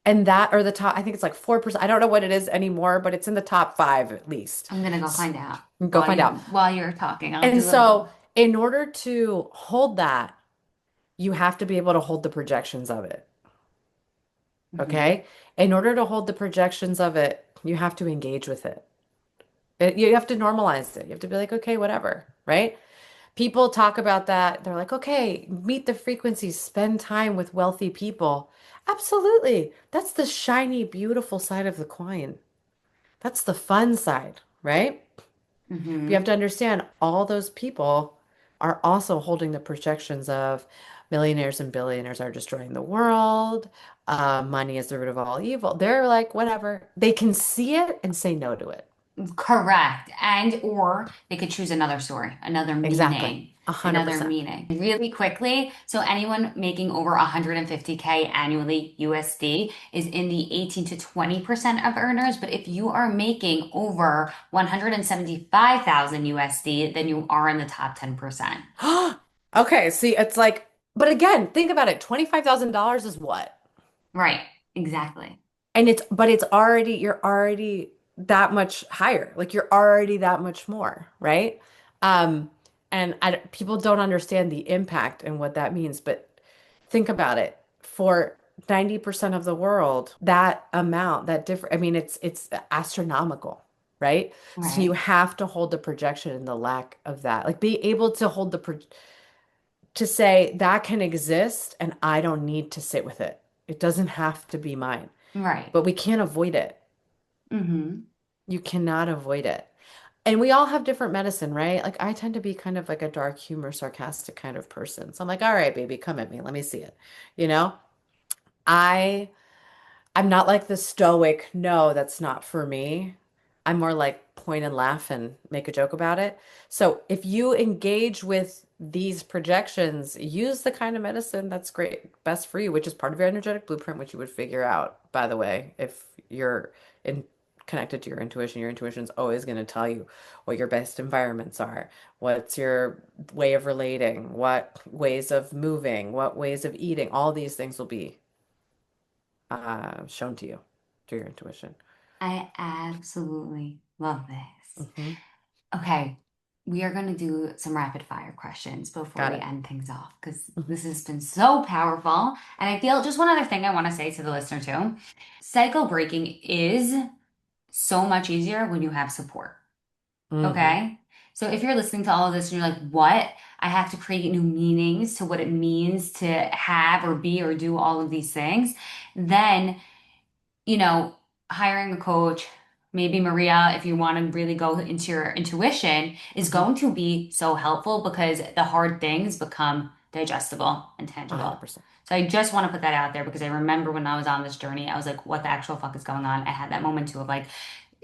[SPEAKER 2] And that or the top, I think it's like 4%. I don't know what it is anymore, but it's in the top five at least.
[SPEAKER 1] I'm gonna go find out
[SPEAKER 2] Go find out.
[SPEAKER 1] while you're talking. I'll
[SPEAKER 2] And
[SPEAKER 1] do a
[SPEAKER 2] so,
[SPEAKER 1] little.
[SPEAKER 2] in order to hold that, you have to be able to hold the projections of it.
[SPEAKER 1] Hmm.
[SPEAKER 2] Okay? In order to hold the projections of it, you have to engage with it. You have to normalize it. You have to be like, okay, whatever, right? People talk about that. They're like, okay, meet the frequencies, spend time with wealthy people. Absolutely. That's the shiny, beautiful side of the coin. That's the fun side, right? But you have
[SPEAKER 1] Hmm.
[SPEAKER 2] to understand all those people are also holding the projections of millionaires and billionaires are destroying the world. Money is the root of all evil. They're like, whatever. They can see it and say no to it.
[SPEAKER 1] Correct. And or they could choose another story,
[SPEAKER 2] Exactly.
[SPEAKER 1] another
[SPEAKER 2] 100%.
[SPEAKER 1] meaning. Really quickly, so anyone making over 150K annually USD is in the 18 to 20% of earners, but if you are making over 175,000 USD, then you are in the top 10%.
[SPEAKER 2] Okay, see, it's like, but again, think about it. $25,000 is what?
[SPEAKER 1] Right. Exactly.
[SPEAKER 2] And but it's already, you're already that much higher. Like you're already that much more, right? Um, and people don't understand the impact and what that means, but think about it. For 90% of the world, that amount, that different, I mean, it's astronomical, right? So you
[SPEAKER 1] Right.
[SPEAKER 2] have to hold the projection and the lack of that. Like be able to hold to say that can exist and I don't need to sit with it. It doesn't have to be mine,
[SPEAKER 1] Right.
[SPEAKER 2] but we can't avoid it.
[SPEAKER 1] Hmm.
[SPEAKER 2] You cannot avoid it. And we all have different medicine, right? Like I tend to be kind of like a dark humor, sarcastic kind of person. So I'm like, all right, baby, come at me. Let me see it. You know? I I'm not like the stoic, no, that's not for me. I'm more like point and laugh and make a joke about it. So if you engage with these projections, use the kind of medicine that's great, best for you, which is part of your energetic blueprint, which you would figure out, by the way, if you're in connected to your intuition. Your intuition's always going to tell you what your best environments are, what's your way of relating, what ways of moving, what ways of eating. All these things will be shown to you through your intuition.
[SPEAKER 1] I absolutely love this.
[SPEAKER 2] Hmm.
[SPEAKER 1] Okay, we are going to do some rapid fire questions before
[SPEAKER 2] Got
[SPEAKER 1] we
[SPEAKER 2] it.
[SPEAKER 1] end things off because
[SPEAKER 2] Hmm.
[SPEAKER 1] this has been so powerful. And I feel just one other thing I want to say to the listener too. Cycle breaking is so much easier when you have support.
[SPEAKER 2] Hmm.
[SPEAKER 1] Okay. So if you're listening to all of this and you're like, what? I have to create new meanings to what it means to have or be or do all of these things, then you know, hiring a coach, maybe Maria, if you want to really go into your intuition, is
[SPEAKER 2] Hmm.
[SPEAKER 1] going to be so helpful because the hard things become digestible and tangible.
[SPEAKER 2] 100%.
[SPEAKER 1] So I just want to put that out there because I remember when I was on this journey, I was like, what the actual fuck is going on? I had that moment too of like,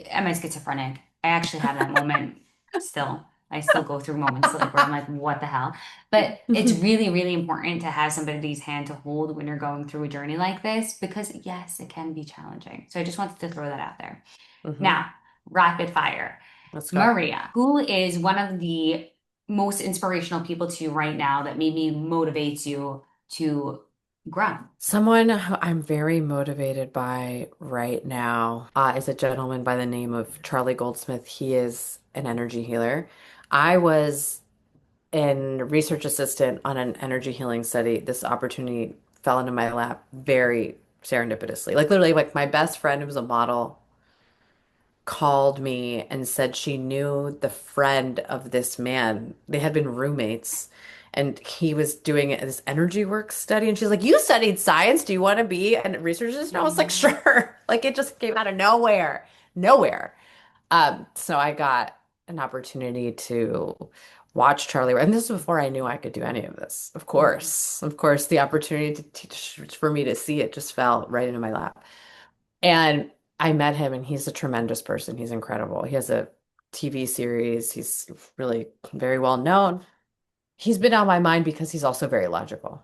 [SPEAKER 1] am I schizophrenic? I actually have that moment still. I still go through moments like where I'm like, what the hell? But it's really, really important to have somebody's hand to hold when you're going through a journey like this because yes, it can be challenging. So I just wanted to throw that out there.
[SPEAKER 2] Hmm.
[SPEAKER 1] Now, rapid fire.
[SPEAKER 2] Let's go.
[SPEAKER 1] Maria, who is one of the most inspirational people to you right now that maybe motivates you to grow?
[SPEAKER 2] Someone who I'm very motivated by right now is a gentleman by the name of Charlie Goldsmith. He is an energy healer. I was an research assistant on an energy healing study. This opportunity fell into my lap very serendipitously. Like literally, like my best friend who was a model called me and said she knew the friend of this man. They had been roommates and he was doing this energy work study. And she's like, you studied science. Do you want to be a research assistant? I was like,
[SPEAKER 1] Mhm.
[SPEAKER 2] sure. Like it just came out of nowhere, nowhere. So I got an opportunity to watch Charlie. And this is before I knew I could do any of this.
[SPEAKER 1] Mhm.
[SPEAKER 2] Of course, the opportunity to teach for me to see it just fell right into my lap. And I met him, and he's a tremendous person. He's incredible. He has a TV series. He's really very well known. He's been on my mind because he's also
[SPEAKER 1] Mhm.
[SPEAKER 2] very logical,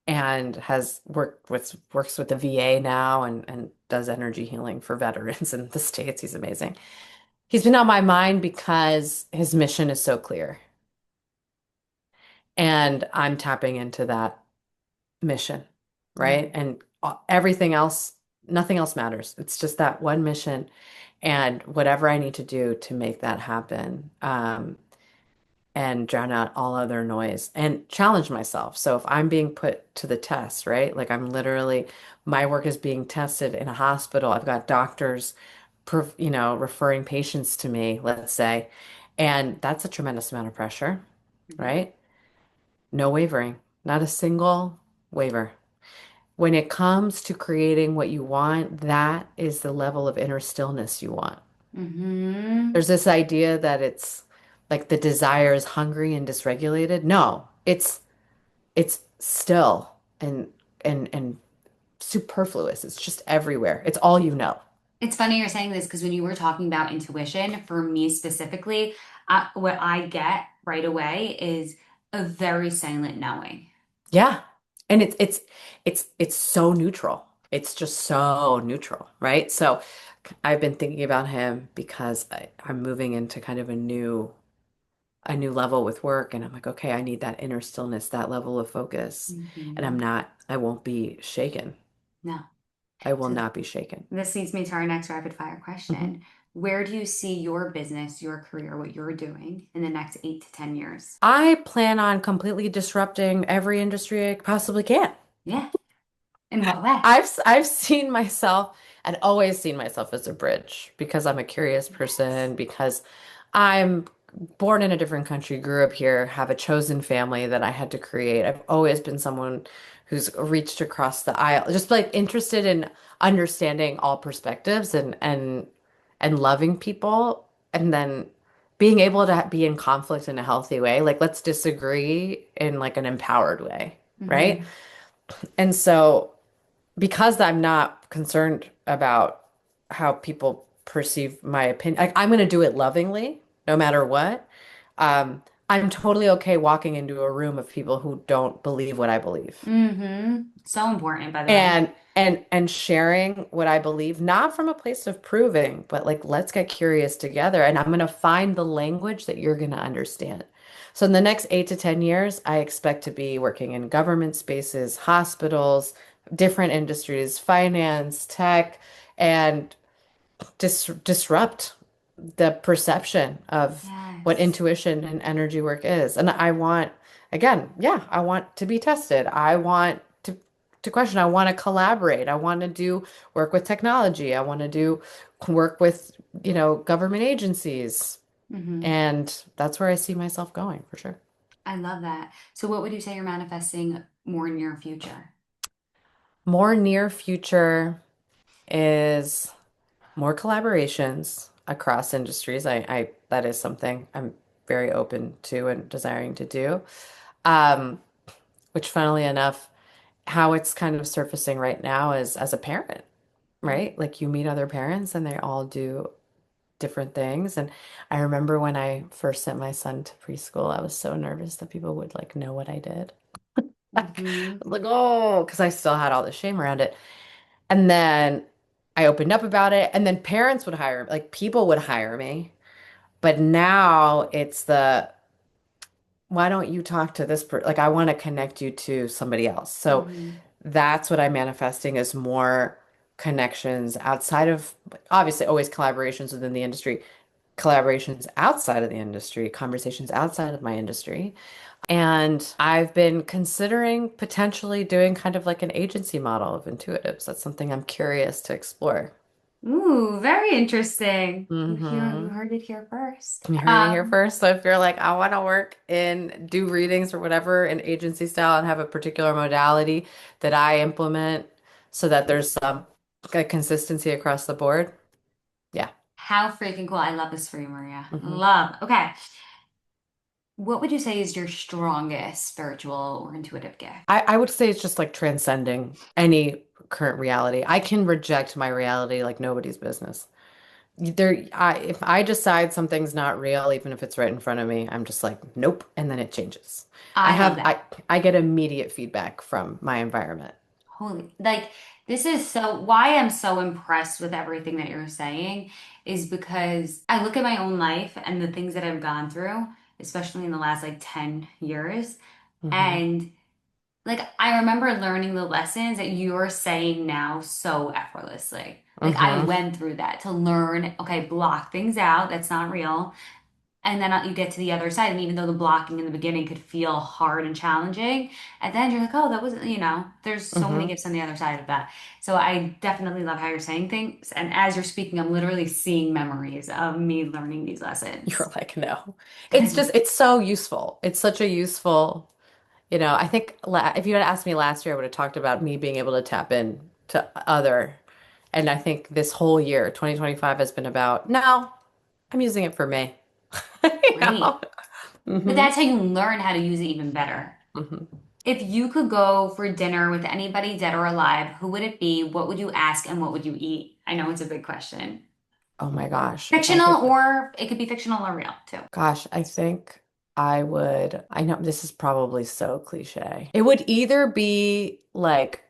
[SPEAKER 2] and has works with the VA now and does energy healing for veterans in the States. He's amazing. He's been on my mind because his mission is so clear, and I'm tapping into that mission, right?
[SPEAKER 1] Mhm.
[SPEAKER 2] And everything else, nothing else matters. It's just that one mission and whatever I need to do to make that happen, and drown out all other noise and challenge myself. So if I'm being put to the test, right? Like I'm literally, my work is being tested in a hospital. I've got doctors, referring patients to me, let's say, and that's a tremendous amount of pressure,
[SPEAKER 1] Mhm.
[SPEAKER 2] right? No wavering, not a single waver. When it comes to creating what you want, that is the level of inner stillness you want.
[SPEAKER 1] Mhm.
[SPEAKER 2] There's this idea that it's like the desire is hungry and dysregulated. No, it's still and superfluous. It's just everywhere. It's all you know.
[SPEAKER 1] It's funny you're saying this because when you were talking about intuition, for me specifically, what I get right away is a very silent knowing.
[SPEAKER 2] Yeah. And it's so neutral. It's just so neutral, right? So I've been thinking about him because I'm moving into kind of a new level with work and I'm like, okay, I need that inner stillness, that level of focus. And
[SPEAKER 1] Mhm.
[SPEAKER 2] I won't be shaken.
[SPEAKER 1] No.
[SPEAKER 2] I will
[SPEAKER 1] So
[SPEAKER 2] not be shaken.
[SPEAKER 1] this leads me to our next rapid fire
[SPEAKER 2] Mhm.
[SPEAKER 1] question. Where do you see your business, your career, what you're doing in the next 8 to 10 years?
[SPEAKER 2] I plan on completely disrupting every industry I possibly can.
[SPEAKER 1] Yeah. In what way?
[SPEAKER 2] I've seen myself and always seen myself as a bridge because I'm a curious
[SPEAKER 1] Yes.
[SPEAKER 2] person, because I'm born in a different country, grew up here, have a chosen family that I had to create. I've always been someone who's reached across the aisle, just like interested in understanding all perspectives and loving people and then being able to be in conflict in a healthy way. Like let's disagree in like an empowered way, right?
[SPEAKER 1] Hmm.
[SPEAKER 2] And so because I'm not concerned about how people perceive my opinion. Like, I'm going to do it lovingly, no matter what. I'm totally okay walking into a room of people who don't believe what I believe.
[SPEAKER 1] Mm-hmm. So important, by the way.
[SPEAKER 2] And sharing what I believe, not from a place of proving, but like let's get curious together. And I'm going to find the language that you're going to understand. So in the next 8 to 10 years, I expect to be working in government spaces, hospitals, different industries, finance, tech, and disrupt the perception of what
[SPEAKER 1] Yes.
[SPEAKER 2] intuition and energy work is. And I want, again, yeah, I want to be tested. I want to question. I want to collaborate. I want to do work with technology. I want to do work with, government agencies.
[SPEAKER 1] Mm-hmm.
[SPEAKER 2] And that's where I see myself going for sure.
[SPEAKER 1] I love that. So what would you say you're manifesting more in your future?
[SPEAKER 2] More near future is more collaborations across industries. I that is something I'm very open to and desiring to do. Um, which funnily enough, how it's kind of surfacing right now is as a parent, right? Like you meet other parents and they all do different things. And I remember when I first sent my son to preschool, I was so nervous that people would like know what I did.
[SPEAKER 1] Mm-hmm.
[SPEAKER 2] Like, oh, because I still had all the shame around it. And then I opened up about it, and then parents would hire, like people would hire me. But now it's why don't you talk to this person? Like, I want to connect you to somebody else. So
[SPEAKER 1] Mm-hmm.
[SPEAKER 2] that's what I'm manifesting is more connections outside of, obviously, always collaborations within the industry, collaborations outside of the industry, conversations outside of my industry. And I've been considering potentially doing kind of like an agency model of intuitives. That's something I'm curious to explore.
[SPEAKER 1] Ooh, very interesting. You
[SPEAKER 2] Hmm.
[SPEAKER 1] heard it here first.
[SPEAKER 2] You heard it here first. So if you're like, I want to work in, do readings or whatever in agency style and have a particular modality that I implement so that there's some like, consistency across the board. Yeah.
[SPEAKER 1] How freaking cool. I love this for you, Maria.
[SPEAKER 2] Hmm.
[SPEAKER 1] Love. Okay. What would you say is your strongest spiritual or intuitive gift?
[SPEAKER 2] I would say it's just like transcending any current reality. I can reject my reality like nobody's business. If I decide something's not real, even if it's right in front of me, I'm just like, nope, and then it changes. I
[SPEAKER 1] I love
[SPEAKER 2] have
[SPEAKER 1] that.
[SPEAKER 2] I get immediate feedback from my environment.
[SPEAKER 1] Holy, like this is so why I'm so impressed with everything that you're saying is because I look at my own life and the things that I've gone through, especially in the last like 10 years,
[SPEAKER 2] Hmm.
[SPEAKER 1] and like I remember learning the lessons that you're saying now so effortlessly. Like I
[SPEAKER 2] Hmm.
[SPEAKER 1] went through that to learn, okay, block things out, that's not real. And then you get to the other side, and even though the blocking in the beginning could feel hard and challenging, at the end you're like, oh, that wasn't, there's so many
[SPEAKER 2] Hmm.
[SPEAKER 1] gifts on the other side of that. So I definitely love how you're saying things. And as you're speaking, I'm literally seeing memories of me learning these lessons.
[SPEAKER 2] You're like, no. It's so useful. It's such a useful, I think if you had asked me last year, I would have talked about me being able to tap in to other. And I think this whole year, 2025, has been about, no, I'm using it for me. You know?
[SPEAKER 1] Great. But
[SPEAKER 2] Hmm.
[SPEAKER 1] that's how you learn how to use it even better.
[SPEAKER 2] Hmm.
[SPEAKER 1] If you could go for dinner with anybody dead or alive, who would it be? What would you ask and what would you eat? I know it's a big question.
[SPEAKER 2] Oh my gosh. If I could,
[SPEAKER 1] Fictional, or it could be fictional or real too.
[SPEAKER 2] gosh, I think I know this is probably so cliche. It would either be like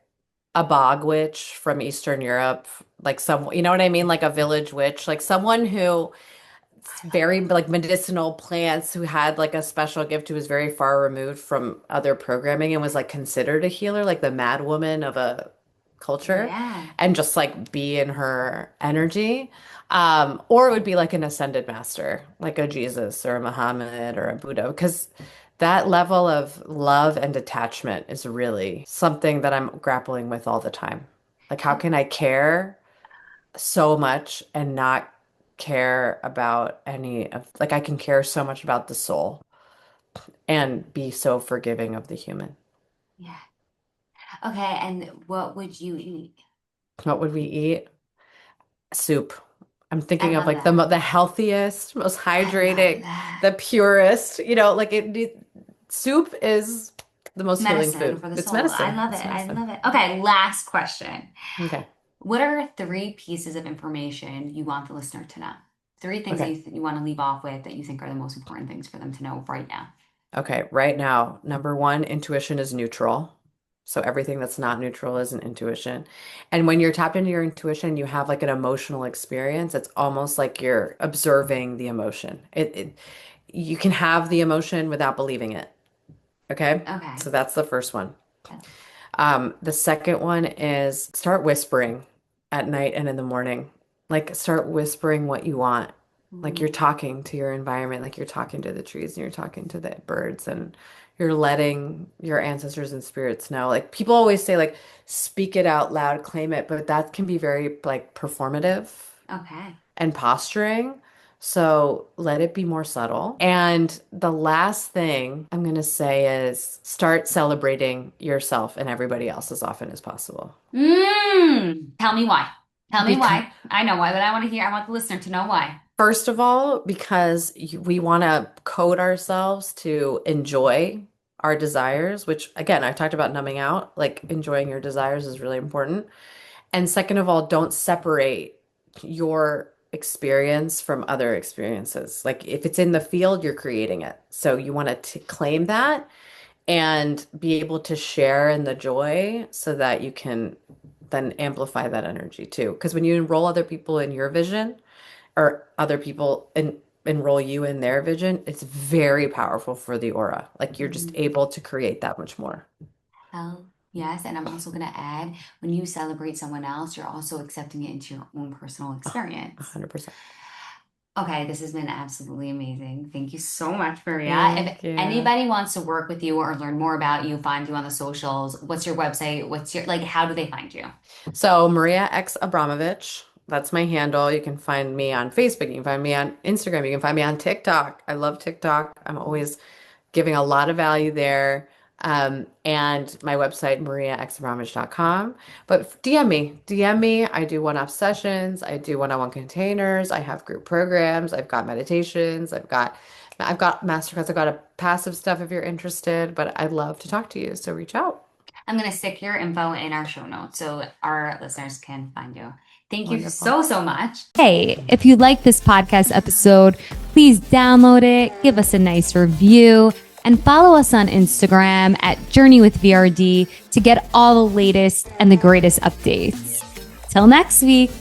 [SPEAKER 2] a bog witch from Eastern Europe, like you know what I mean? Like a village witch, like someone who
[SPEAKER 1] I love
[SPEAKER 2] very like medicinal plants who had like a special gift who was very far removed from other programming and was like considered a healer, like the mad woman of a
[SPEAKER 1] that.
[SPEAKER 2] culture,
[SPEAKER 1] Yeah.
[SPEAKER 2] and just like be in her energy. Or it would be like an ascended master, like a Jesus or a Muhammad or a Buddha, because that level of love and detachment is really something that I'm grappling with all the time. Like, how can I care so much and not care about any of, like, I can care so much about the soul and be so forgiving of the human.
[SPEAKER 1] Yeah. Okay, and what would you eat?
[SPEAKER 2] What would we eat? Soup. I'm
[SPEAKER 1] I
[SPEAKER 2] thinking of
[SPEAKER 1] love
[SPEAKER 2] like
[SPEAKER 1] that.
[SPEAKER 2] the healthiest, most
[SPEAKER 1] I love
[SPEAKER 2] hydrating,
[SPEAKER 1] that.
[SPEAKER 2] the purest, soup is the most healing
[SPEAKER 1] Medicine
[SPEAKER 2] food.
[SPEAKER 1] for the
[SPEAKER 2] It's
[SPEAKER 1] soul. I
[SPEAKER 2] medicine.
[SPEAKER 1] love
[SPEAKER 2] It's
[SPEAKER 1] it. I
[SPEAKER 2] medicine.
[SPEAKER 1] love it. Okay, last question.
[SPEAKER 2] Okay.
[SPEAKER 1] What are three pieces of information you want the listener to know? Three things that
[SPEAKER 2] Okay.
[SPEAKER 1] you want to leave off with that you think are the most important things for them to know right now.
[SPEAKER 2] Okay. Right now, number one, intuition is neutral. So everything that's not neutral is an intuition. And when you're tapped into your intuition, you have like an emotional experience. It's almost like you're observing the emotion. You can have the emotion without believing it. Okay.
[SPEAKER 1] Okay.
[SPEAKER 2] So that's the first one. The second one is start whispering at night and in the morning. Like start whispering what you want. Like you're
[SPEAKER 1] Mm,
[SPEAKER 2] talking to your environment, like you're talking to the trees and you're talking to the birds and you're letting your ancestors and spirits know. Like people always say like speak it out loud, claim it, but that can be very like performative
[SPEAKER 1] okay.
[SPEAKER 2] and posturing. So let it be more subtle. And the last thing I'm going to say is start celebrating yourself and everybody else as often as possible.
[SPEAKER 1] Tell me why. Tell me
[SPEAKER 2] Because,
[SPEAKER 1] why. I know why, but I want to hear, I want the listener to know why.
[SPEAKER 2] first of all, because we want to code ourselves to enjoy our desires, which again, I've talked about numbing out, like enjoying your desires is really important. And second of all, don't separate your experience from other experiences. Like if it's in the field, you're creating it. So you want to claim that and be able to share in the joy so that you can then amplify that energy too. Because when you enroll other people in your vision or other people enroll you in their vision, it's very powerful for the aura. Like you're just
[SPEAKER 1] Mm,
[SPEAKER 2] able to create that much more.
[SPEAKER 1] hell yes. And I'm also going to add when you celebrate someone else, you're also accepting it into your own personal experience.
[SPEAKER 2] 100%.
[SPEAKER 1] Okay, this has been absolutely amazing. Thank you so much, Maria. If
[SPEAKER 2] Thank you.
[SPEAKER 1] anybody wants to work with you or learn more about you, find you on the socials, what's your website? What's your, like, how do they find you?
[SPEAKER 2] So Maria X Abramovich, that's my handle. You can find me on Facebook. You can find me on Instagram. You can find me on TikTok. I love TikTok. I'm always giving a lot of value there. And my website, mariaxabramovich.com. But DM me, DM me. I do one-off sessions. I do one-on-one containers. I have group programs. I've got meditations. I've got masterclass. I've got a passive stuff if you're interested, but I'd love to talk to you. So reach out.
[SPEAKER 1] I'm going to stick your info in our show notes so our listeners can find you. Thank you
[SPEAKER 2] Wonderful.
[SPEAKER 1] so much. Hey, if you like this podcast episode, please download it, give us a nice review, and follow us on Instagram at Journey with VRD to get all the latest and the greatest updates. Till next week.